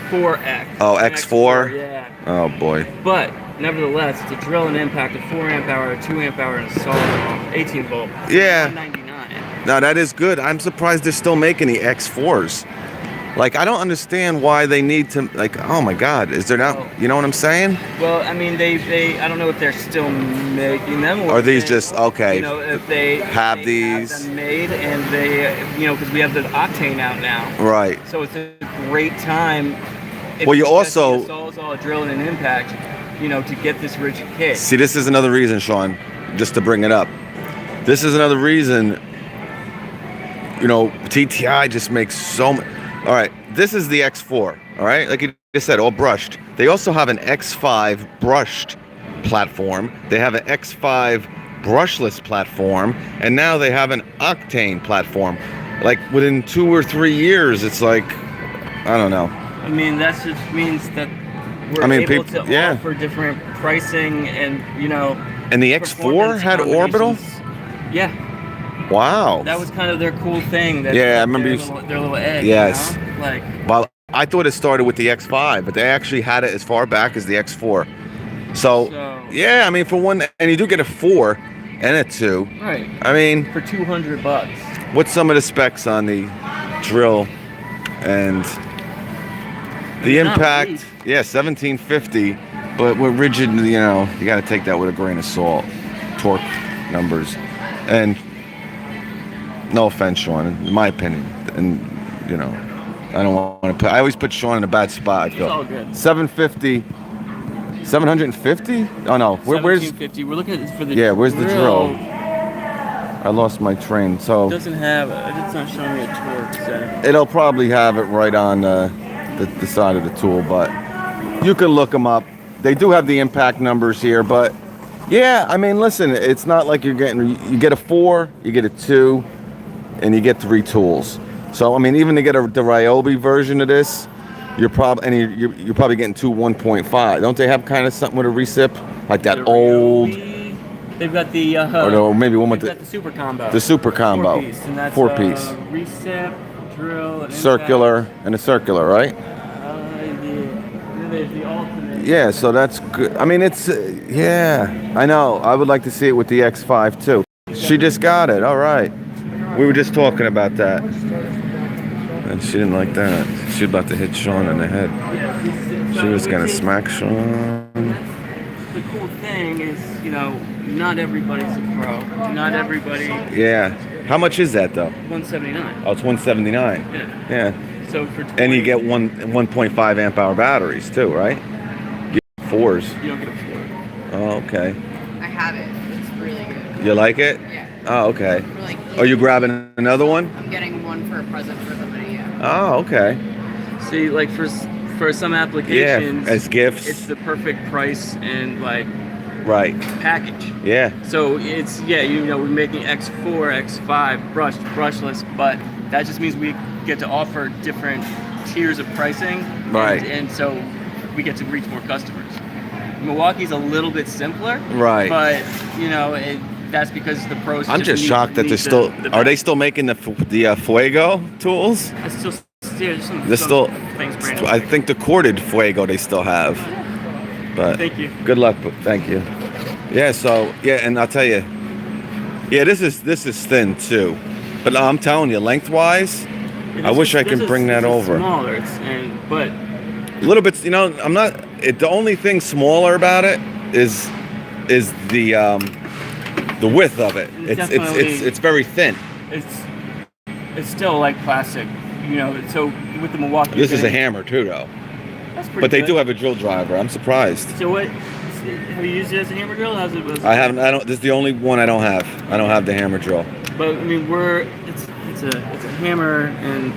4X. Oh, X4? Yeah. Oh boy. But nevertheless, it's a drill and impact, a 4 amp hour, a 2 amp hour, and a solid 18 volt. Yeah. $199. Now that is good. I'm surprised they're still making the X4s. Like, I don't understand why they need to, like, oh my God, is there not, you know what I'm saying? Well, I mean, they I don't know if they're still making them. Or Are if these they- just, okay, You know, if they have these. have them made and they, because we have the Octane out now. Right. So it's a great time. If Well, you just also- need a Sawzall, a drill, and an impact, to get this rigid kit. See, this is another reason, Sean, just to bring it up. This is another reason, TTI just makes so much. All right, this is the X4, all right? Like you just said, all brushed. They also have an X5 brushed platform. They have an X5 brushless platform, and now they have an Octane platform. like within 2 or 3 years, it's like, I don't know. I mean, that just means that we're I mean, able peop- to yeah. offer different pricing and, you know. And the X4 performance had orbital? combinations. Yeah, Wow. that was kind of their cool thing. That, Yeah, I that remember their you s- little edge. Yes. You know? Like, Well, I thought it started with the X5, but they actually had it as far back as the X4. So yeah, I mean, for one, and you do get a 4 and a 2. right. I mean, For $200. what's some of the specs on the drill and the It's not impact? weak. Yeah, 1750, but with rigid, you know, you got to take that with a grain of salt. Torque numbers, and no offense, Sean, in my opinion, and you know, I don't want to put. I always put Sean in a bad spot. I feel. It's all good. 750, 750. Oh no, where's? 1750. We're looking at for the Yeah, where's the drill? It I lost my train, so doesn't have. It's not showing me a torque setting. it'll probably have it right on the side of the tool, but you can look them up. They do have the impact numbers here, but yeah, I mean, listen, it's not like you get a 4, you get a 2, and you get 3 tools. So I mean, even to get the Ryobi version of this, you're probably getting 2 1.5. Don't they have kind of something with a recip like that The old, Ryobi, they've got the. or no, maybe one with they've got the super combo. the super combo, 4-piece, and that's 4-piece, recip, drill, and circular, and a circular, right? Then there's the alternate. Yeah, so that's good. I mean, it's yeah, I know. I would like to see it with the X5 too. She just got it. All right. We were just talking about that, and she didn't like that. She was about to hit Sean in the head. She was gonna smack Sean. The cool thing is, you know, not everybody's a pro. Not everybody. Yeah. How much is that though? 179. Oh, it's 179. Yeah. Yeah. So for 20, And you get 1.5 amp hour batteries too, right? You get 4s. You don't get a 4. Oh, okay. I have it. It's really good. You like it? Yeah. Oh, okay. We're like, Are you grabbing another one? I'm getting one for a present for somebody. Yeah. Oh, okay. See, like for some Yeah, applications, as gifts. it's the perfect price and like Right. package. Yeah. So it's you know, we're making X4, X5 brushed, brushless, but that just means we get to offer different tiers of pricing. Right. And so we get to reach more customers. Milwaukee's a little bit simpler. Right. But you know, that's because the pros. I'm just need- shocked that need they're still. the Are they best. still making the Fuego tools? It's still. There's some, They're some still. things brand I think the corded Fuego they still have. But Thank you. good luck. But thank you. Yeah. So yeah, and I'll tell you. Yeah, this is thin too, but I'm telling you, lengthwise, This I wish is- I can this bring is- that this is over. Smaller, but a little bit. You know, I'm not. The only thing smaller about it is the width of it. Definitely. It's very thin. it's still like plastic, you know. So with the Milwaukee, This is a thing, hammer too, though. That's pretty But they good. do have a drill driver. I'm surprised. So what? Have you used it as a hammer drill? How's it? I haven't. I don't. This is the only one I don't have. I don't have the hammer drill. But I mean, it's a hammer, and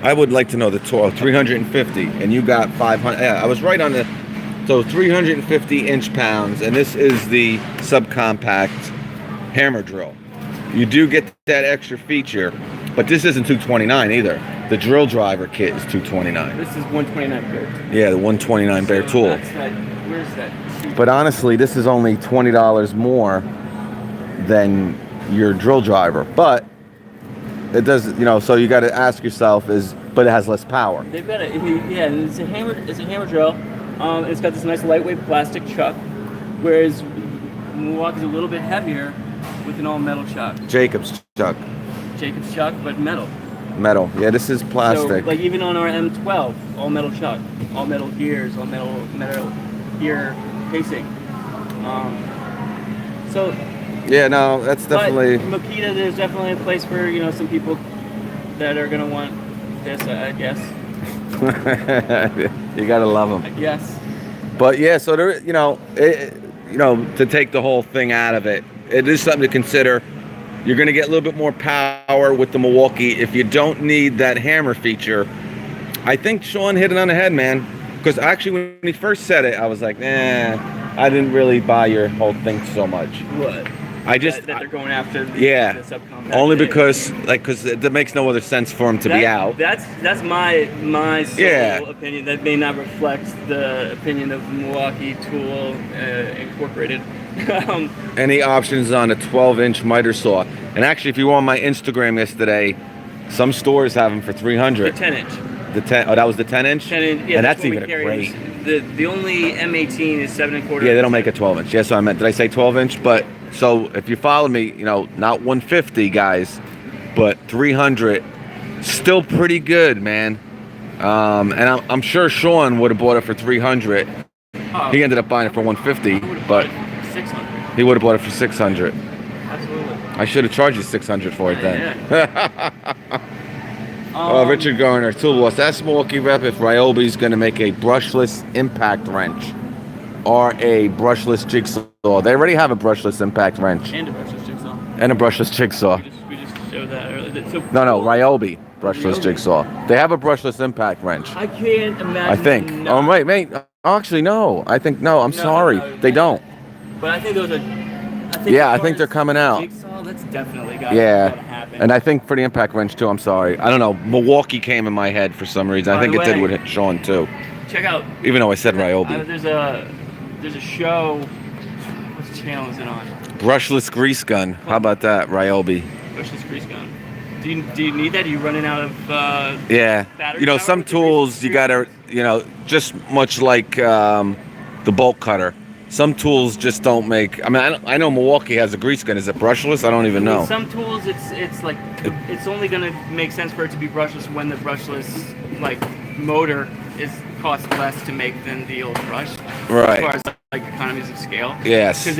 I would like to know the total. 350, and you got 500. Yeah, I was right on the. So 350 inch-pounds, and this is the subcompact hammer drill. You do get that extra feature, but this isn't 229 either. The drill driver kit is 229. this is 129 Bear. Yeah, the 129 bare So tool. That's that. Where's that? But honestly, this is only $20 more than your drill driver. But it does, you know. So you got to ask yourself, but it has less power. They've got a yeah, and it's a hammer. It's a hammer drill. It's got this nice lightweight plastic chuck, whereas Milwaukee's a little bit heavier with an all metal chuck. Jacobs chuck, Jacobs chuck, but metal. metal. Yeah, this is plastic. So, like even on our M12, all metal chuck, all metal gears, all metal gear casing. So, Yeah, no, that's definitely. But Makita, there's definitely a place for some people that are gonna want this. I guess. You gotta love them. I guess. But yeah, so there, to take the whole thing out of it, it is something to consider. You're gonna get a little bit more power with the Milwaukee if you don't need that hammer feature. I think Sean hit it on the head, man. Because actually, when he first said it, I was like, I didn't really buy your whole thing so much. What? I just that they're going after. The subcompact. only because that makes no other sense for them to be out. That's my sole opinion. That may not reflect the opinion of Milwaukee Tool Incorporated. Any options on a 12-inch miter saw? And actually, if you were on my Instagram yesterday, some stores have them for The $300. 10-inch. The 10. Oh, that was the 10-inch. 10-inch. Yeah, and that's what we even carry. great. The only M18 is 7 1/4. Yeah, they don't make a 12-inch. Yes, I meant. Did I say 12-inch? But so if you follow me, not 150 guys, but 300, still pretty good, man. And I'm sure Sean would have bought it for 300. Oh, He ended up buying it for 150, but 600. he would have bought it for 600. Absolutely. I should have charged you 600 for it then. Richard Garner, Tool Loss. That's Milwaukee rep if Ryobi's going to make a brushless impact wrench or a brushless jigsaw. They already have a brushless impact wrench And a brushless jigsaw. and a brushless jigsaw. We just showed that earlier. So No, Ryobi brushless Ryobi. jigsaw. They have a brushless impact wrench. I can't imagine. I think. not- Oh, wait. Actually, no. I think, no, I'm No, sorry. no, They don't. But I think those are. Yeah, I as far think they're as coming out. Jigsaw, that's definitely got Yeah. to happen. And I think for the impact wrench, too, I'm sorry. I don't know. Milwaukee came in my head for some reason. I By think the it did way- with Sean, too. check out. Even though I said Ryobi. There's a show. What channel is it on? Brushless grease gun. How about that, Ryobi? Brushless grease gun. Do you need that? Are you running out of? Yeah. Battery Some power with the tools grease you gotta, just much like the bolt cutter. Some tools just don't make. I mean, I know Milwaukee has a grease gun. Is it brushless? I don't even know. Some tools, it's like it's only gonna make sense for it to be brushless when the brushless motor costs less to make than the old brush. Right. As far as economies of scale. Yes. Because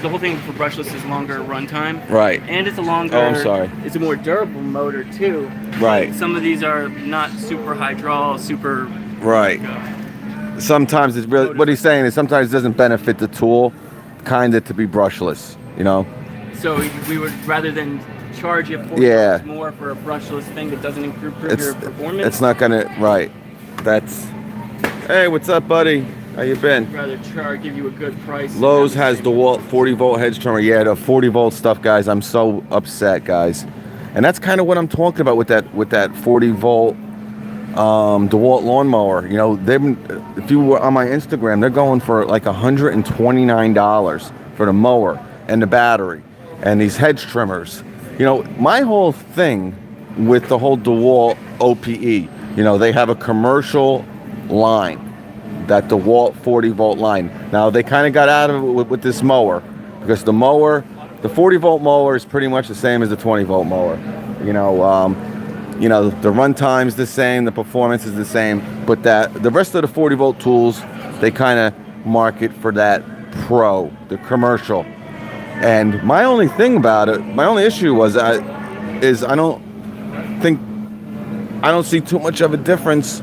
the whole thing for brushless is longer runtime. Right. And it's a longer. Oh, I'm sorry. It's a more durable motor too. Right. Some of these are not super hydraulic, super. Right. Sometimes it's really what he's saying is sometimes it doesn't benefit the tool, kind of to be brushless. So we would rather than charge you $40 more for a brushless thing that doesn't improve your performance. It's not gonna. Right. That's. Hey, what's up, buddy? How you been? Rather give you a good price. Lowe's has DeWalt 40-volt hedge trimmer. Yeah, the 40-volt stuff, guys. I'm so upset, guys. And that's kind of what I'm talking about with that 40-volt DeWalt lawnmower. If you were on my Instagram, they're going for like $129 for the mower and the battery and these hedge trimmers. My whole thing with the whole DeWalt OPE, they have a commercial line. That DeWalt 40-volt line. Now they kind of got out of it with this mower because the 40-volt mower is pretty much the same as the 20-volt mower. The runtime's the same, the performance is the same, but the rest of the 40-volt tools, they kind of market for that pro, the commercial. And my only thing about it, my only issue was I don't see too much of a difference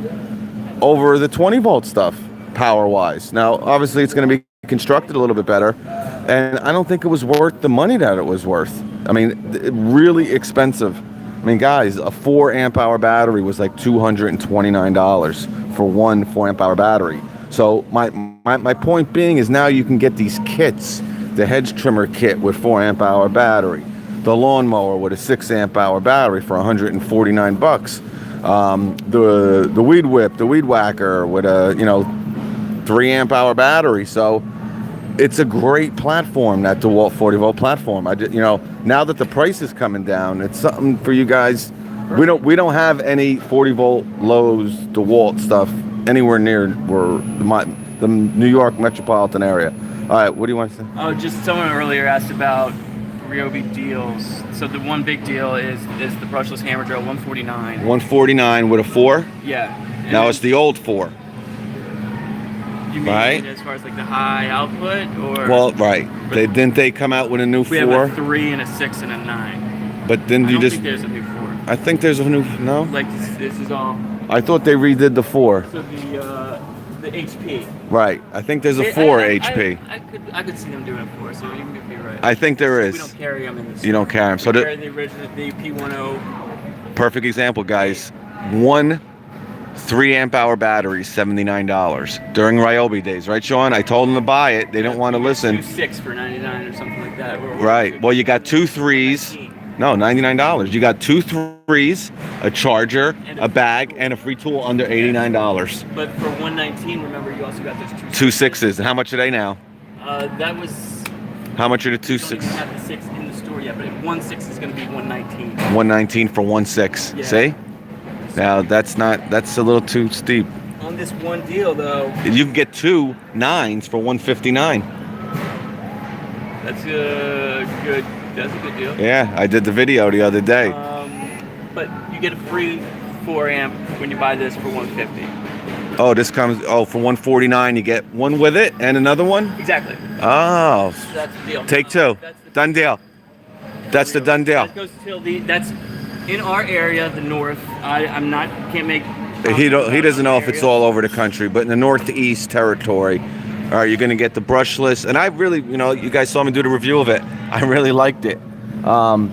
over the 20-volt stuff. Power-wise. Now, obviously, it's going to be constructed a little bit better, and I don't think it was worth the money that it was worth. I mean, really expensive. I mean, guys, a 4 amp hour battery was like $229 for one 4 amp hour battery. So my point being is now you can get these kits, the hedge trimmer kit with 4 amp hour battery, the lawnmower with a 6 amp hour battery for $149. The weed whip, the weed whacker with a 3 amp hour battery. So it's a great platform, that DeWalt 40-volt platform. Now that the price is coming down, it's something for you guys. We don't have any 40-volt Lowe's DeWalt stuff anywhere near the New York metropolitan area. All right, what do you want to say? Oh, just someone earlier asked about Ryobi deals. So the one big deal is the brushless hammer drill, $149. $149 with a 4. Yeah. Now it's the old 4. You mean right? As far as like the high output, or? Well, right. Didn't they come out with a new we 4? have a 3 and a 6 and a 9. But then I you don't just. think there's a new 4. I think there's a new. No. Like this is all. I thought they redid the 4. So the HP. Right. I think there's a 4 HP. I could see them doing a 4. So you could be right. I think there is. We don't carry them in this. You don't carry them. So we carry the original, the P10. Perfect example, guys. One 3 amp hour batteries, $79 during Ryobi days, right, Sean? I told them to buy it. They didn't want to listen. 6 for 99 or something like that. Right. Well, you got 2 3s. No, $99. You got 2 3s, a charger, a bag, and a free tool under $89. But for 119, remember you also got those 2 6s. And how much are they now? That was. How much are the 2 I don't even 6s? have the 6 in the store yet, but 1.6 is going to be 119. 119 for 1.6. Yeah. See? Now that's a little too steep. On this one deal though, You can get 2 9s for 159. that's a good deal. Yeah, I did the video the other day. But you get a free 4 amp when you buy this for 150. Oh, this comes for 149. You get one with it and another one. Exactly. Oh, So that's the deal. take 2. That's the Done deal. That's the done deal. That goes till that's in our area, the north. Can't make. He doesn't know if it's all over the country, but in the Northeast territory, all right, you're gonna get the brushless. And I really, you guys saw me do the review of it. I really liked it. Power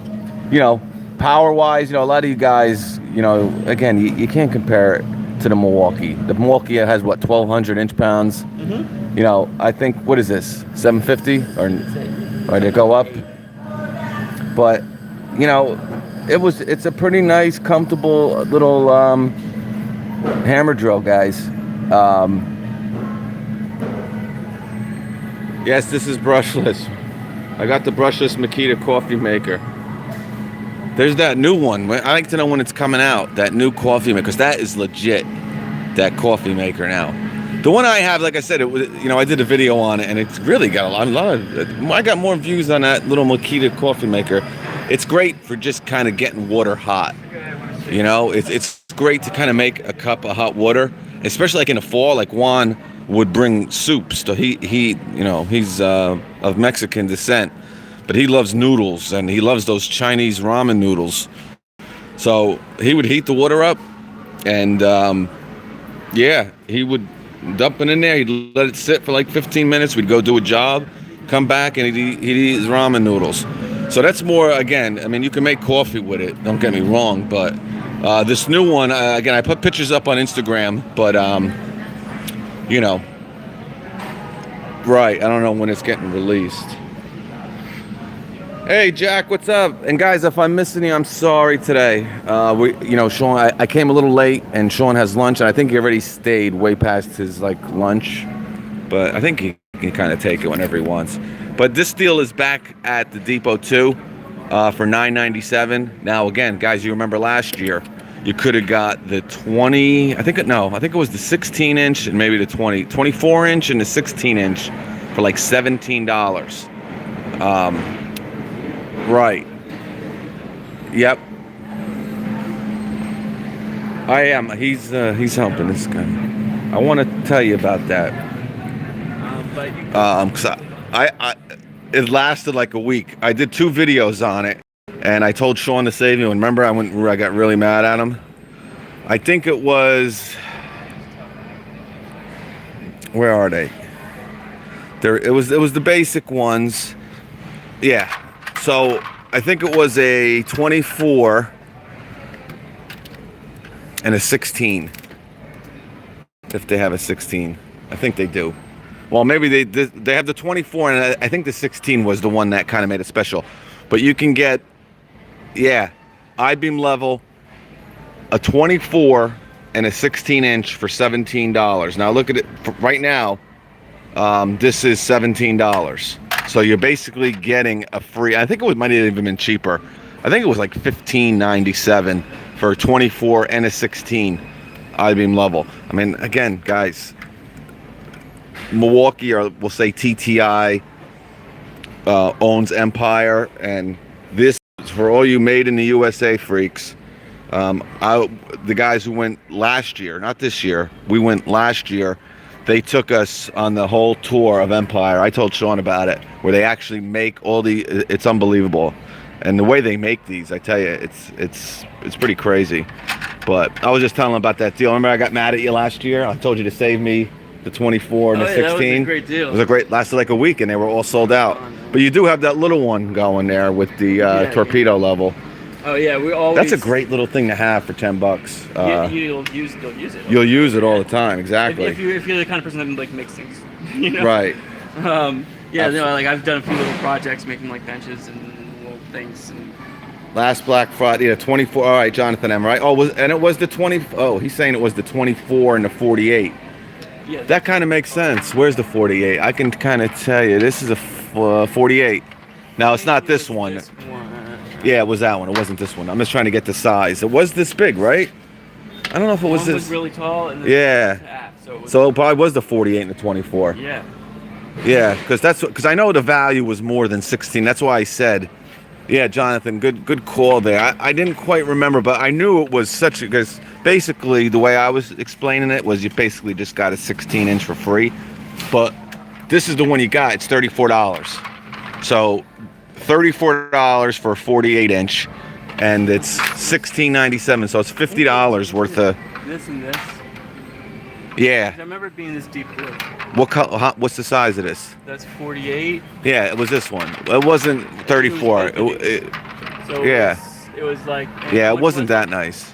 wise, a lot of you guys, again, you can't compare it to the Milwaukee. The Milwaukee has what, 1,200 inch-pounds. Mm-hmm. I think, what is this, 750 or did it go up? But it's a pretty nice, comfortable little hammer drill, guys. Yes, this is brushless. I got the brushless Makita coffee maker. There's that new one. I like to know when it's coming out, that new coffee maker, because that is legit, that coffee maker now. The one I have, like I said, I did a video on it, and it's really got a lot of, I got more views on that little Makita coffee maker. It's great for just kind of getting water hot. It's great to kind of make a cup of hot water, especially like in the fall. Like Juan would bring soups. So he's of Mexican descent, but he loves noodles and he loves those Chinese ramen noodles. So he would heat the water up, and he would dump it in there. He'd let it sit for like 15 minutes. We'd go do a job, come back, and he'd eat his ramen noodles. So that's more, again, you can make coffee with it, don't get me wrong, but this new one, again, I put pictures up on Instagram, but, right, I don't know when it's getting released. Hey, Jack, what's up? And guys, if I'm missing you, I'm sorry today. Sean, I came a little late, and Sean has lunch, and I think he already stayed way past his, lunch, but I think he can kind of take it whenever he wants. But this deal is back at the Depot too for $9.97. Now again, guys, you remember last year you could have got the 20, I think it was the 16 inch and maybe the 24 inch and the 16 inch for like $17. Right. Yep. I am. He's helping this guy. I want to tell you about that. Cause it lasted like a week. I did 2 videos on it, and I told Sean to save me. And remember, I got really mad at him. I think it was. Where are they? There. It was the basic ones. Yeah. So I think it was a 24 and a 16. If they have a 16, I think they do. Well, maybe they have the 24, and I think the 16 was the one that kind of made it special. But you can get, I-beam level, a 24 and a 16 inch for $17. Now look at it right now. This is $17. So you're basically getting a free. I think it might have even been cheaper. I think it was like $15.97 for a 24 and a 16 I-beam level. Again, guys. Milwaukee, or we'll say TTI, owns Empire, and this is for all you made in the USA freaks. The guys who went last year, not this year, we went last year, they took us on the whole tour of Empire. I told Sean about it, where they actually make it's unbelievable. And the way they make these, I tell you, it's pretty crazy. But I was just telling them about that deal. Remember I got mad at you last year? I told you to save me the 24 and the 16. That was a great deal. It was lasted like a week, and they were all sold out. But you do have that little one going there with the torpedo level. Oh yeah, we always. That's a great little thing to have for $10. You'll use it. You'll use it all the time. If Exactly. you're the kind of person that like makes things, you know. Right. Yeah, no, like I've done a few little projects making like benches and little things and. Last Black Friday, yeah, 24. All right, Jonathan M. Right? Oh, it was the 20. Oh, he's saying it was the 24 and the 48. Yeah. That kind of makes sense. Where's the 48? I can kind of tell you. This is a 48. Now it's not this one. This one. Yeah, it was that one. It wasn't this one. I'm just trying to get the size. It was this big, right? I don't know if it was One this. was really tall and then Yeah. half, So it probably was the 48 and the 24. yeah. Yeah, because I know the value was more than 16. That's why I said, yeah, Jonathan, good call there. I didn't quite remember, but I knew it was such because basically the way I was explaining it was you basically just got a 16-inch for free, but this is the one you got. It's $34. So $34 for a 48-inch, and it's $16.97. So it's $50 worth of. This and this. Yeah. I remember it being this deep blue. What color? What's the size of this? That's 48. Yeah, it was this one. It wasn't 34. So Yeah. It was like. Yeah, it wasn't that nice.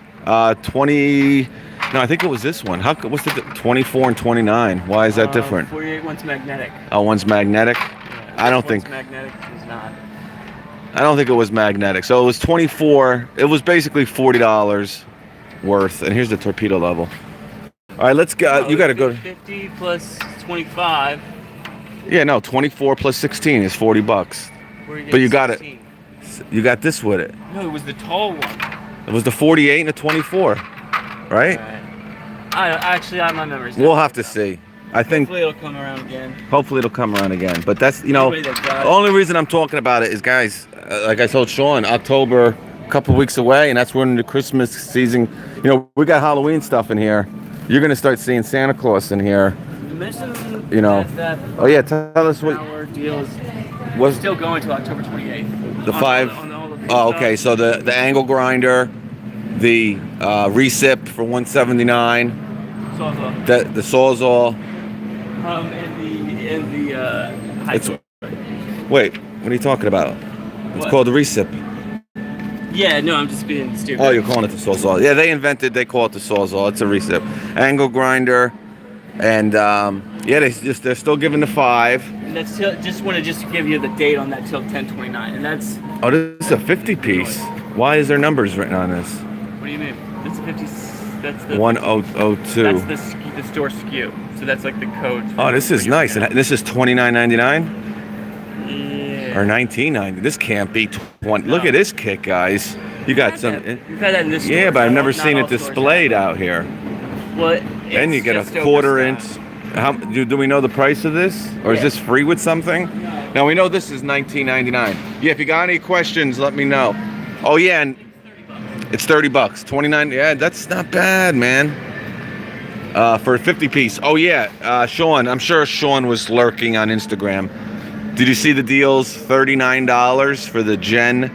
20. No, I think it was this one. What's the 24 and 29? Why is that different? 48 one's magnetic. Oh, one's magnetic. Yeah, I don't one's think. magnetic is not. I don't think it was magnetic. So it was 24. It was basically $40 worth. And here's the torpedo level. All right, let's go. You got to go. 50 plus 25. Yeah, no, 24 plus 16 is $40. Where But you got it. 16. You got this with it. No, it was the tall one. It was the 48 and the 24, right? My memory's. We'll have to see. I think Hopefully it'll come around again. hopefully it'll come around again. But that's, you know, Anybody that got the it. only reason I'm talking about it is, guys, like I told Sean, October, a couple weeks away, and that's when the Christmas season, you know, we got Halloween stuff in here. You're going to start seeing Santa Claus in here. You mentioned You know. that Oh, yeah, tell us what our deal is was still going till October 28th. the On five. all the Oh, stuff. okay, so the angle grinder, the recip for 179, Sawzall. the Sawzall. And the high It's- school. Wait, what are you talking about? It's What? called the recip. Yeah, no, I'm just being stupid. Oh, you're calling it the Sawzall. Yeah, they call it the Sawzall. It's a recip. Angle grinder, and yeah, they're still giving the 5. And that's just want to give you the date on that till 10/29, and that's Oh, this is a 50 piece. Why is there numbers written on this? what do you mean? That's 50. That's the 1002. That's the store SKU. So that's like the code. Oh, this is nice. And this is $29.99 Yeah. or $19.90. This can't be 20. Look at this kit, guys. You got some. We've had that in this store. Yeah, but I've so never not seen all it stores displayed have out here. it. Well, Then you it's get just a quarter overstocked. inch. How do we know the price of this, or is Yeah. this free with something? Now we know this is $19.99. Yeah, if you got any questions, let me know. Oh yeah, and it's $30. 29. Yeah, that's not bad, man. For a 50 piece. Oh yeah, Sean. I'm sure Sean was lurking on Instagram. Did you see the deals? $39 for the Gen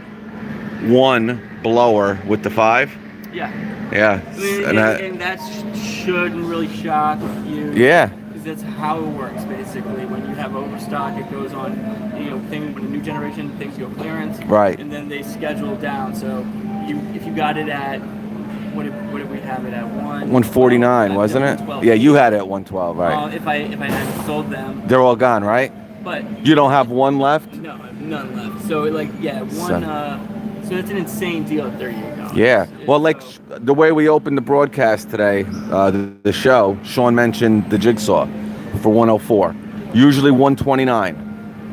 1 blower with the 5. Yeah. Yeah, I mean, and and that shouldn't really shock you. yeah. Because that's how it works basically. When you have overstock, it goes on. When a new generation things go clearance. Right. And then they schedule down. So if you got it at what did we have it at 149, wasn't it? 112. Yeah, you had it at 112, right? If I hadn't sold them, They're all gone, right? but You don't have one left? no, none left. So so it's an insane deal at $38. Yeah. Well, like So- the way we opened the broadcast today, the show, Sean mentioned the Jigsaw for 104. Usually 129.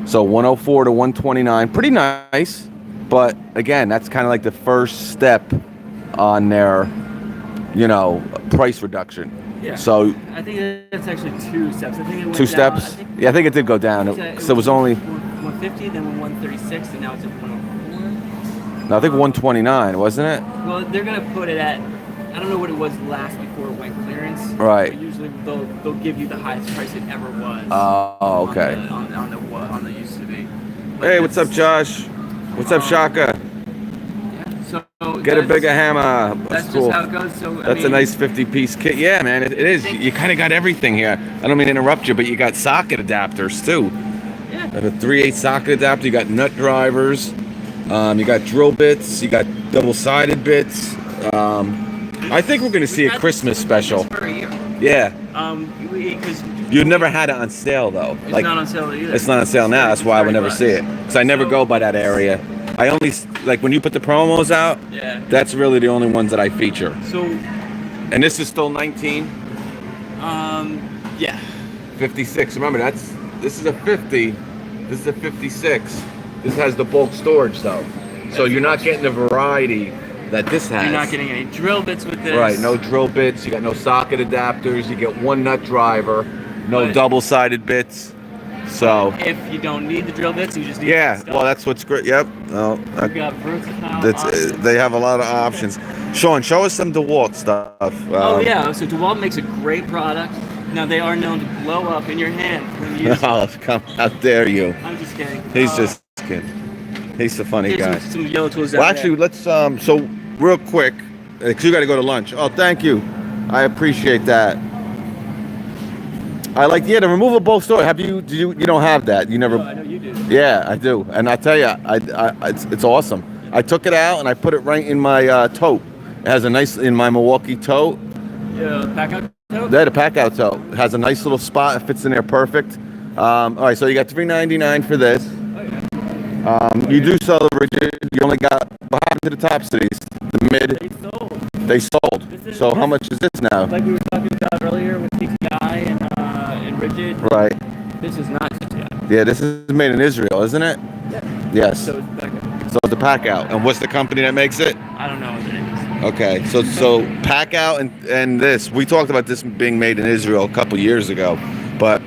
So 104 to 129, pretty nice. But again, that's kind of like the first step on their, price reduction. Yeah. So I think that's actually 2 steps. I think it went 2 down, steps? Yeah, I think it did go down. So it was only, 150, then 136, and now it's at 104. no, I think 129, wasn't it? Well, they're gonna put it at. I don't know what it was last before it went clearance. Right. But usually they'll give you the highest price it ever was. Oh, okay. On the used to be. But Hey, what's up, that's- Josh? What's up, Shaka? So Get a that's- bigger hammer. That's That's cool. just how it goes. So That's a nice 50-piece kit. Yeah, man, it is. You kind of got everything here. I don't mean to interrupt you, but you got socket adapters too. Yeah. Got a 3/8 socket adapter. You got nut drivers. You got drill bits. You got double-sided bits. I think we're going to see a Christmas special. For a year. Yeah. Because You've never had it on sale, though. it's not on sale either. It's not on sale now. That's why I would never see it. Because I never go by that area. I only, like, when you put the promos out, Yeah. that's really the only ones that I feature. So, And this is still 19, yeah. 56. Remember, this is a 50. This is a 56. This has the bulk storage, though. So you're not getting the variety that this has. You're not getting any drill bits with this. Right, no drill bits. You got no socket adapters. You get one nut driver. No But- double-sided bits. So, If you don't need the drill bits, you just need yeah. the stuff. Well, that's what's great. Yep. No, We've got versatile that's options. they have a lot of options. Sean, show us some DeWalt stuff. Oh yeah, so DeWalt makes a great product. Now they are known to blow up in your hand when you use them. Oh, come! How dare you? I'm just kidding. He's just kidding. He's a funny here's guy. some yellow tools. Well, out actually, there. let's so real quick, because you got to go to lunch. Oh, thank you. I appreciate that. I like the removable storage. Have you? Do you? You don't have that? You never? Oh, I know you do. Yeah, I do. And I tell you, it's awesome. I took it out and I put it right in my tote. It has a nice in my Milwaukee tote. Yeah, pack out. Tote? They had a pack out tote. It has a nice little spot. It fits in there perfect. All right, so you got $3.99 for this. Oh yeah. You do sell the rigid. You only got what happened to the top cities? The mid. They sold. They sold. This is- So how much is this now? Like we were talking about earlier with TTI and Rigid. Right. This is not TTI. Yeah, this is made in Israel, isn't it? Yeah. Yes. So it's back up. So the pack out. And what's the company that makes it? I don't know what it is. Okay, so pack out and this. We talked about this being made in Israel a couple years ago, but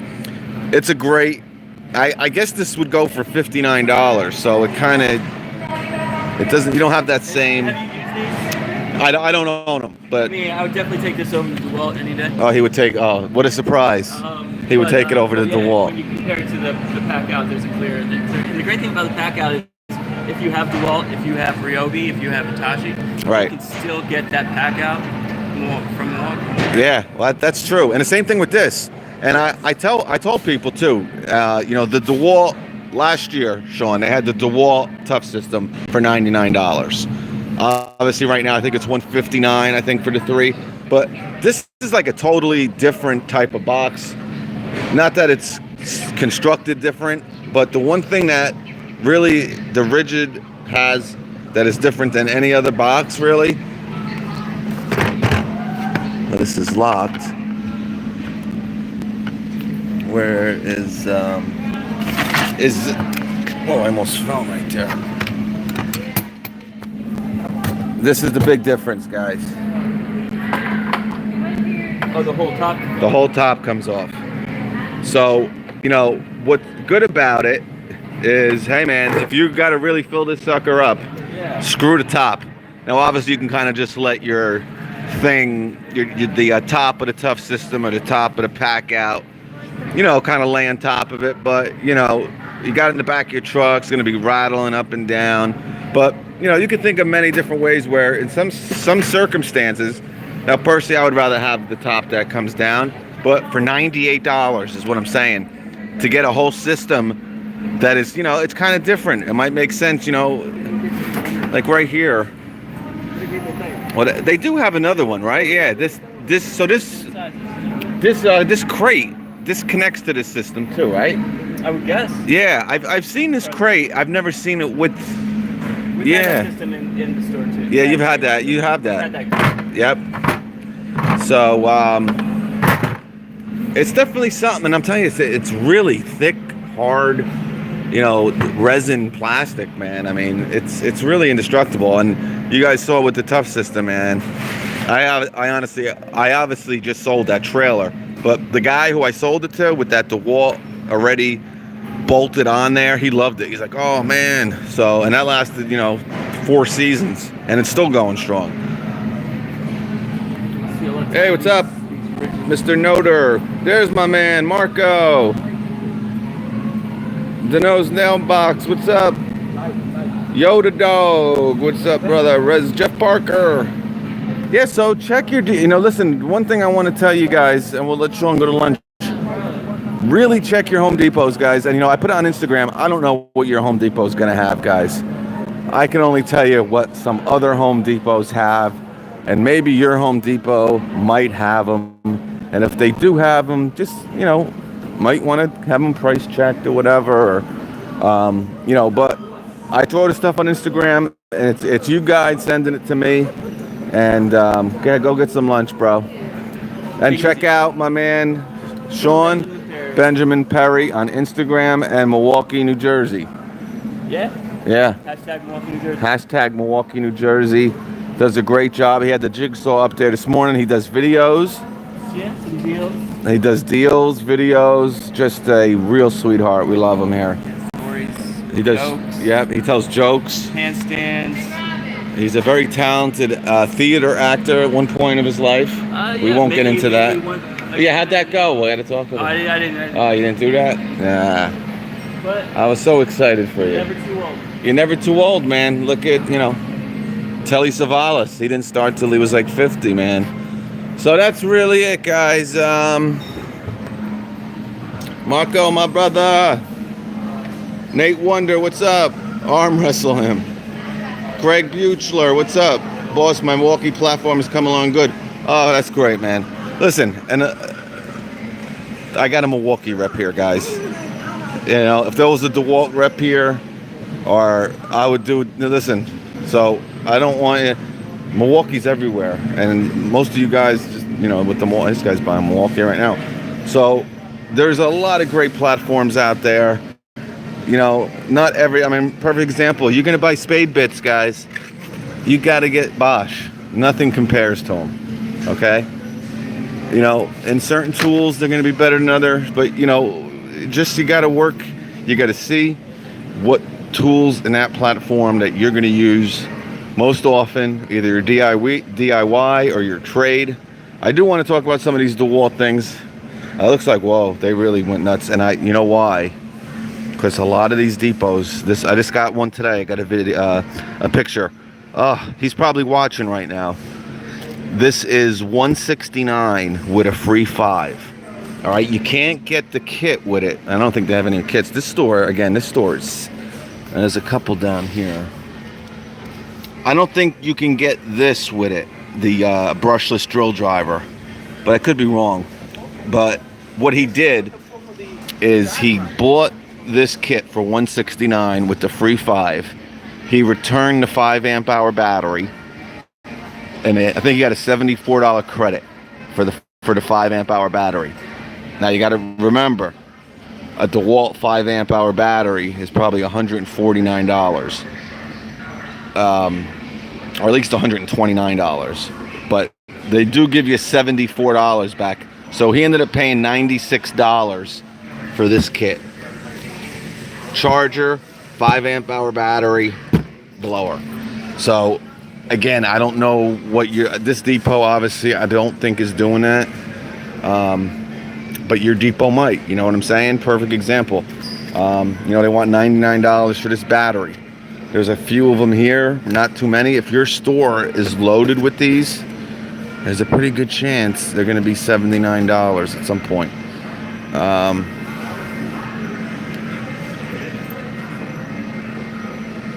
it's a great. I guess this would go for $59. So it kind of it doesn't. You don't have that same. Have you used these? I don't own them, I but mean, I would definitely take this over to DeWalt any day. oh, he would take. Oh, what a surprise! He would But, take it over to yeah, DeWalt. When you compare it to the pack out, there's a clear. And the great thing about the pack out is if you have DeWalt, if you have Ryobi, if you have Hitachi, Right. you can still get that pack out from Milwaukee. Yeah, well, that's true. And the same thing with this. And I told people too. The DeWalt last year, Sean, they had the DeWalt Tough System for $99. Obviously, right now I think it's $159. I think for the 3. But this is like a totally different type of box. Not that it's constructed different, but the one thing that really the Rigid has that is different than any other box, really. Well, this is locked. Where is oh, I almost fell right there. This is the big difference, guys. Oh, the whole top. The whole top comes off. So, what's good about it is, hey man, if you got to really fill this sucker up, Yeah. screw the top. Now, obviously, you can kind of just let your thing, the top of the Tough System or the top of the pack out, kind of lay on top of it. But, you got it in the back of your truck, it's going to be rattling up and down. But, you can think of many different ways where in some circumstances, now personally, I would rather have the top that comes down. But for $98 is what I'm saying, to get a whole system that is, it's kind of different. It might make sense, like right here. Well, they do have another one, right? Yeah, this crate, this connects to this system too, right? I would guess. Yeah, I've seen this crate. I've never seen it with. We've Yeah. had that system in the store too. Yeah, you've had that. You have Had that. that. Yep. So it's definitely something, and I'm telling you, it's really thick, hard, resin plastic, man. I mean, it's really indestructible. And you guys saw with the Tough System, man. I obviously just sold that trailer, but the guy who I sold it to with that DeWalt already bolted on there, he loved it. He's like, oh man. So, and that lasted 4 seasons, and it's still going strong. Hey, what's up, Mr. Noter? There's my man, Marco. Dano's Nail Box, what's up? Yoda Dog, what's up, brother? Jeff Parker. Yeah, so check your, listen, one thing I want to tell you guys, and we'll let Sean go to lunch. Really check your Home Depots, guys. And, I put it on Instagram. I don't know what your Home Depot is going to have, guys. I can only tell you what some other Home Depots have, and maybe your Home Depot might have them. And if they do have them, just, might want to have them price checked or whatever. Or, but I throw the stuff on Instagram, and it's you guys sending it to me. And go get some lunch, bro. And check out my man, Sean Benjamin Perry on Instagram and Milwaukee, New Jersey. Yeah? Yeah. Hashtag Milwaukee, New Jersey. Hashtag Milwaukee, New Jersey. Does a great job. He had the jigsaw up there this morning. He does videos. Yeah, some deals. He does deals, videos. Just a real sweetheart. We love him here. Stories. He does. Jokes. Yeah, he tells jokes. Handstands. He's a very talented theater actor at one point of his life. We Yeah, won't get maybe- into that. maybe one- Yeah, how'd that go? We had to talk about I it. didn't. Oh, you didn't do that? Nah. But I was so excited for you. never too old. You're never too old, man. Look at, Telly Savalas. He didn't start till he was like 50, man. So that's really it, guys. Marco, my brother. Nate Wonder, what's up? Arm wrestle him. Greg Buchler, what's up? Boss, my Milwaukee platform is coming along good. Oh, that's great, man. Listen, and I got a Milwaukee rep here, guys. If there was a DeWalt rep here, or I would do, listen, so I don't want you, Milwaukee's everywhere, and most of you guys, just, with the this guy's buying Milwaukee right now. So there's a lot of great platforms out there. Not perfect example. You're gonna buy spade bits, guys. You got to get Bosch. Nothing compares to them. Okay. In certain tools they're gonna be better than others, but you got to work. You got to see what tools in that platform that you're gonna use most often, either your DIY or your trade. I do want to talk about some of these DeWalt things. It looks like, whoa, they really went nuts. And you know why? Because a lot of these depots, I just got one today. I got a picture. Oh, he's probably watching right now. This is $169 with a free 5. All right, you can't get the kit with it. I don't think they have any kits. This store, and there's a couple down here. I don't think you can get this with it, the brushless drill driver, but I could be wrong. But what he did is he bought this kit for $169 with the free 5. He returned the 5 amp hour battery, and I think he got a $74 credit for the 5 amp hour battery. Now you got to remember, a DeWalt 5 amp hour battery is probably $149. Or at least $129, but they do give you $74 back. So he ended up paying $96 for this kit. Charger, 5 amp hour battery, blower. So again, I don't know what this depot obviously I don't think is doing that. But your depot might, you know what I'm saying? Perfect example. They want $99 for this battery. There's a few of them here, not too many. If your store is loaded with these, there's a pretty good chance they're going to be $79 at some point.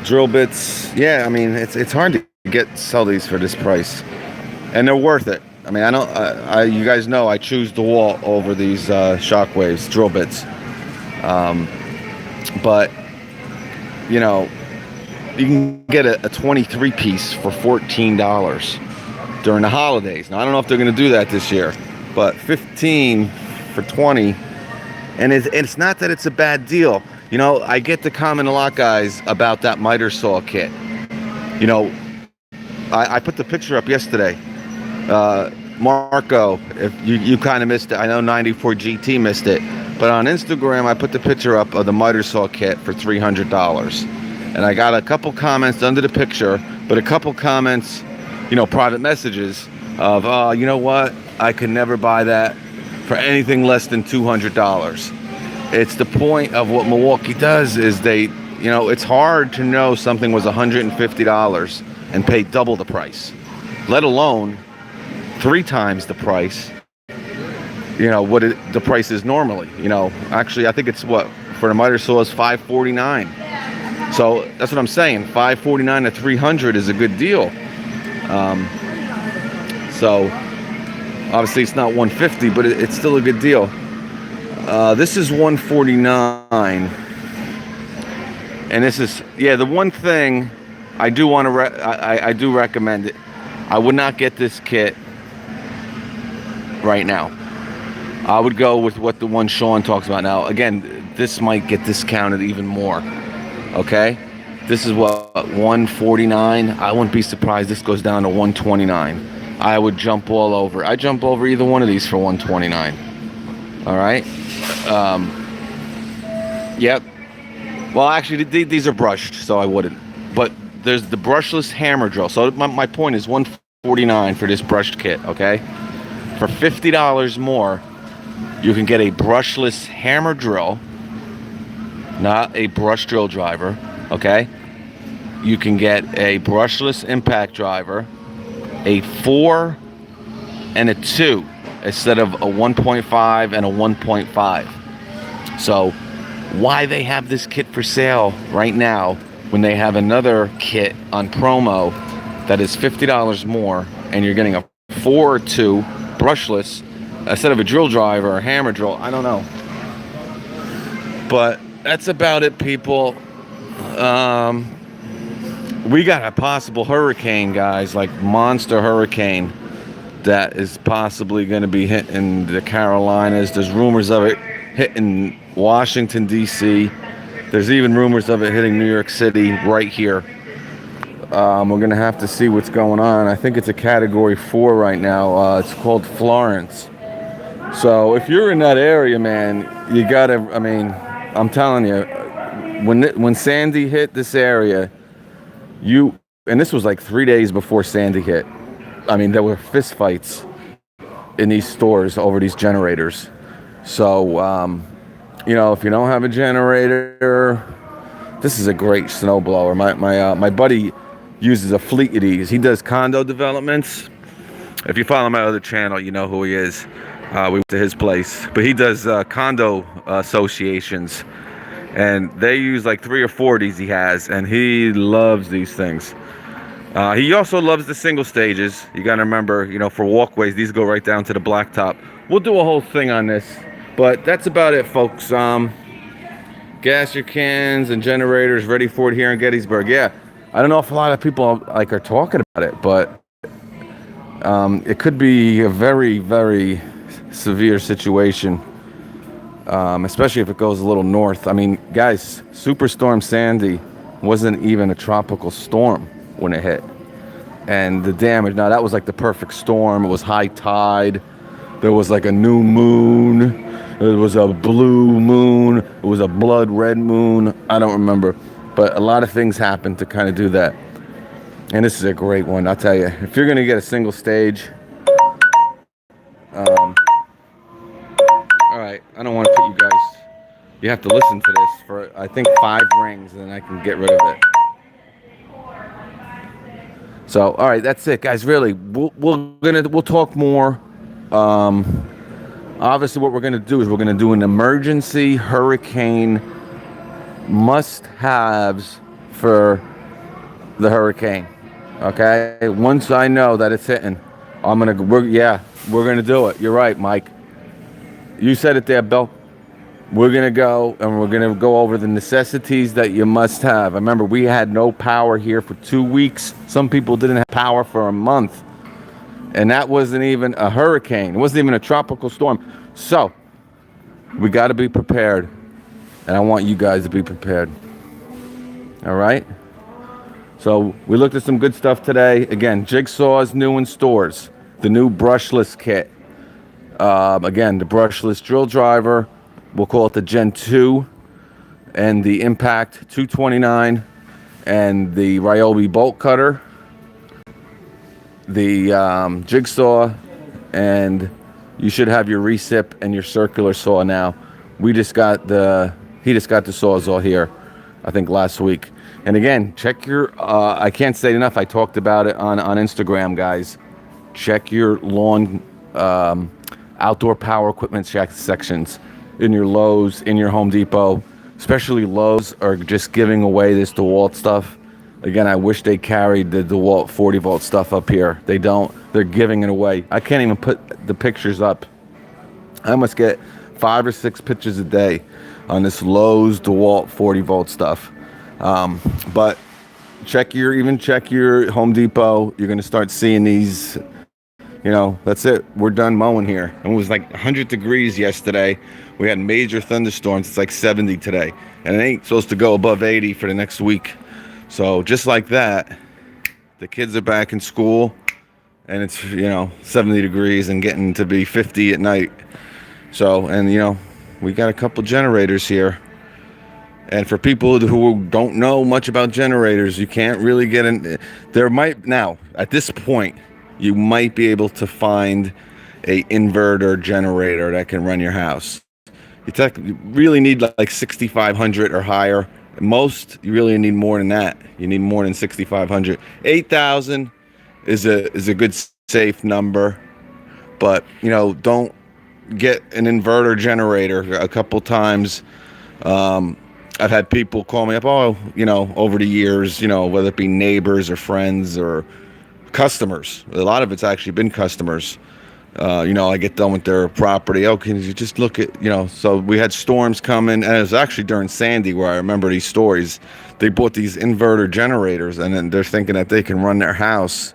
Drill bits, yeah. It's hard to sell these for this price, and they're worth it. You guys know I choose DeWalt over these Shockwaves drill bits, but you can get a 23 piece for $14 during the holidays. Now I don't know if they're going to do that this year, but 15 for 20, and it's not that it's a bad deal. I get the comment a lot, guys, about that miter saw kit. I put the picture up yesterday. Marco, if you kind of missed it, I know 94 GT missed it, but on Instagram I put the picture up of the miter saw kit for $300. And I got a couple comments under the picture, but a couple comments, private messages of, oh, you know what? I could never buy that for anything less than $200. It's the point of what Milwaukee does is it's hard to know something was $150 and pay double the price, let alone 3 times the price, what the price is normally. Actually, I think it's for the miter saw is $549. So that's what I'm saying. $549 to $300 is a good deal. So obviously it's not $150, but it's still a good deal. This is $149, and this is, yeah, the one thing I do want to I do recommend it. I would not get this kit right now. I would go with what the one Sean talks about now. Again, this might get discounted even more. Okay, this is what, $149. I wouldn't be surprised this goes down to $129. I would jump all over. I jump over either one of these for $129. All right. Yep. Well, actually, these are brushed, so I wouldn't. But there's the brushless hammer drill. So my point is $149 for this brushed kit. Okay. For $50 more, you can get a brushless hammer drill, not a brush drill driver. Okay. You can get a brushless impact driver, a 4 and a 2 instead of a 1.5 and a 1.5. So why they have this kit for sale right now when they have another kit on promo that is $50 more and you're getting a 4 or 2 brushless instead of a drill driver or hammer drill? I don't know. But that's about it, people. We got a possible hurricane, guys, like monster hurricane that is possibly going to be hitting the Carolinas. There's rumors of it hitting Washington, D.C. There's even rumors of it hitting New York City right here. We're going to have to see what's going on. I think it's a Category 4 right now. It's called Florence. So if you're in that area, man, you got to, I mean, I'm telling you, when Sandy hit this area, and this was like 3 days before Sandy hit. I mean, there were fist fights in these stores over these generators. So, if you don't have a generator, this is a great snowblower. My buddy uses a fleet of these. He does condo developments. If you follow my other channel, you know who he is. We went to his place, but he does condo associations. And they use like 3 or 4 of these he has, and he loves these things. He also loves the single stages. You got to remember, for walkways, these go right down to the blacktop. We'll do a whole thing on this, but that's about it, folks. Gas your cans and generators ready for it here in Gettysburg. Yeah, I don't know if a lot of people are talking about it, but it could be a very, very severe situation. Especially if it goes a little north. I mean, guys, Superstorm Sandy wasn't even a tropical storm when it hit. And the damage, now that was like the perfect storm. It was high tide. There was like a new moon. It was a blue moon. It was a blood red moon. I don't remember. But a lot of things happened to kind of do that. And this is a great one, I'll tell you. If you're going to get a single stage, all right, I don't want to put you guys, you have to listen to this for, I think, 5 rings, and then I can get rid of it. So, all right, that's it, guys. Really, we'll talk more. Obviously, what we're gonna do is we're gonna do an emergency hurricane must-haves for the hurricane. Okay, once I know that it's hitting, we're gonna do it. You're right, Mike. You said it there, Bill. We're going to go, and we're going to go over the necessities that you must have. I remember we had no power here for 2 weeks. Some people didn't have power for a month. And that wasn't even a hurricane. It wasn't even a tropical storm. So, we got to be prepared. And I want you guys to be prepared. All right? So, we looked at some good stuff today. Again, Jigsaw's new in stores. The new brushless kit. Again, the brushless drill driver, we'll call it the Gen 2, and the Impact 229, and the Ryobi bolt cutter, the jigsaw, and you should have your recip and your circular saw now. He just got the Sawzall here, I think last week. And again, check your, I can't say enough, I talked about it on Instagram, guys. Check your lawn, outdoor power equipment sections in your Lowe's, in your Home Depot. especially Lowe's, are just giving away this DeWalt stuff. Again, I wish they carried the DeWalt 40 volt stuff up here. They don't. They're giving it away. I can't even put the pictures up. I must get 5 or 6 pictures a day on this Lowe's DeWalt 40 volt stuff. But check your Home Depot. You're gonna start seeing these. You know, that's it. We're done mowing here. And it was like 100 degrees yesterday. We had major thunderstorms. It's like 70 today, and it ain't supposed to go above 80 for the next week. So just like that, the kids are back in school, and it's, you know, 70 degrees and getting to be 50 at night. So, and you know, we got a couple generators here. And for people who don't know much about generators, you can't really get in. There might, now, at this point, you might be able to find a inverter generator that can run your house. You really need like 6,500 or higher. Most, you really need more than that. You need more than 6,500. 8,000 is a good safe number, but you know, don't get an inverter generator. A couple times, I've had people call me up, you know, over the years, you know, whether it be neighbors or friends or customers. A lot of it's actually been customers. You know, I get done with their property. Oh, can you just look at, you know, so we had storms coming, and it was actually during Sandy where I remember these stories. They bought these inverter generators, and then they're thinking that they can run their house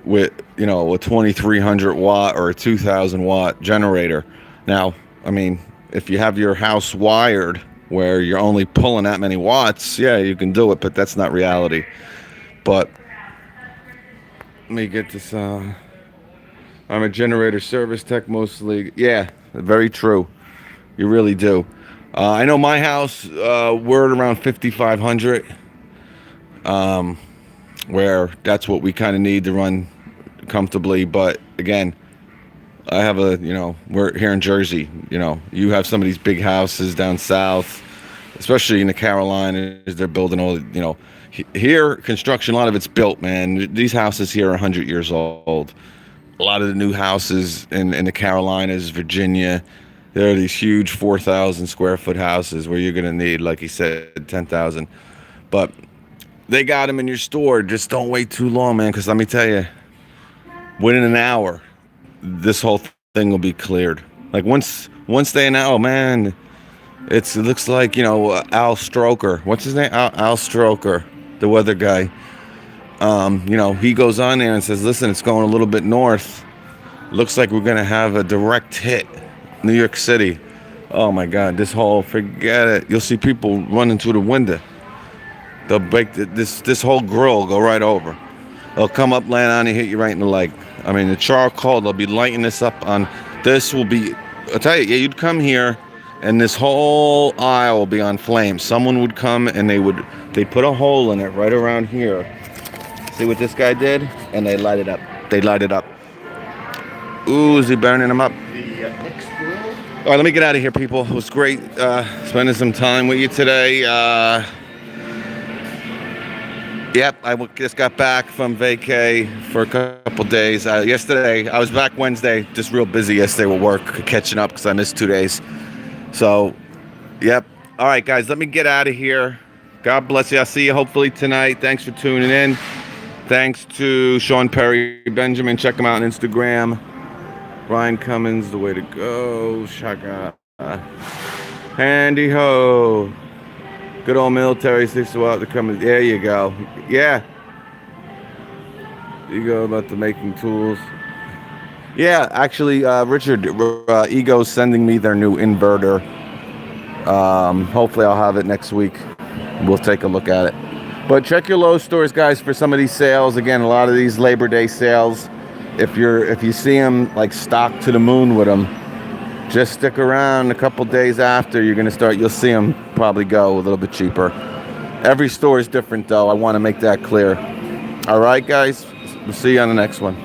with, you know, a 2,300 watt or a 2,000 watt generator. Now, I mean, if you have your house wired where you're only pulling that many watts, yeah, you can do it, but that's not reality. But let me get this. I'm a generator service tech mostly. Yeah, very true. You really do. I know my house, we're at around 5,500, where that's what we kind of need to run comfortably. But again, I have you know, we're here in Jersey. You know, you have some of these big houses down south, especially in the Carolinas. They're building all, you know, here construction, a lot of it's built, man. These houses here are 100 years old. A lot of the new houses in the Carolinas, Virginia, there are these huge 4,000 square foot houses where you're going to need, like he said, 10,000. But they got them in your store. Just don't wait too long, man, because let me tell you, within an hour, this whole thing will be cleared. Like once they announce, oh man, it looks like, you know, Al Stroker. What's his name? Al Stroker, the weather guy. You know, he goes on there and says, listen, it's going a little bit north. Looks like we're going to have a direct hit. New York City. Oh my God, forget it. You'll see people running through the window. They'll break this whole grill, go right over. They'll come up, land on you, hit you right in the leg. I mean, the charcoal, they'll be lighting this up on, this will be, I'll tell you, yeah, you'd come here and this whole aisle will be on flames. Someone would come and they put a hole in it right around here. See what this guy did? And they light it up. Ooh, is he burning them up? All right, let me get out of here, people. It was great spending some time with you today. Yep, I just got back from vacay for a couple days. Yesterday, I was back Wednesday, just real busy yesterday with work, catching up because I missed 2 days. So, yep. All right, guys, let me get out of here. God bless you. I'll see you hopefully tonight. Thanks for tuning in. Thanks to Sean Perry Benjamin. Check him out on Instagram. Ryan Cummins, the way to go. Shaka. Handy ho. Good old military 6 out to come. There you go. Yeah. You go about the making tools. Yeah, actually, Richard, Ego's sending me their new inverter. Hopefully I'll have it next week. We'll take a look at it. But check your Lowe's stores, guys, for some of these sales. Again, a lot of these Labor Day sales. If you see them like stocked to the moon with them, just stick around a couple days after. You'll see them probably go a little bit cheaper. Every store is different, though. I want to make that clear. All right, guys. We'll see you on the next one.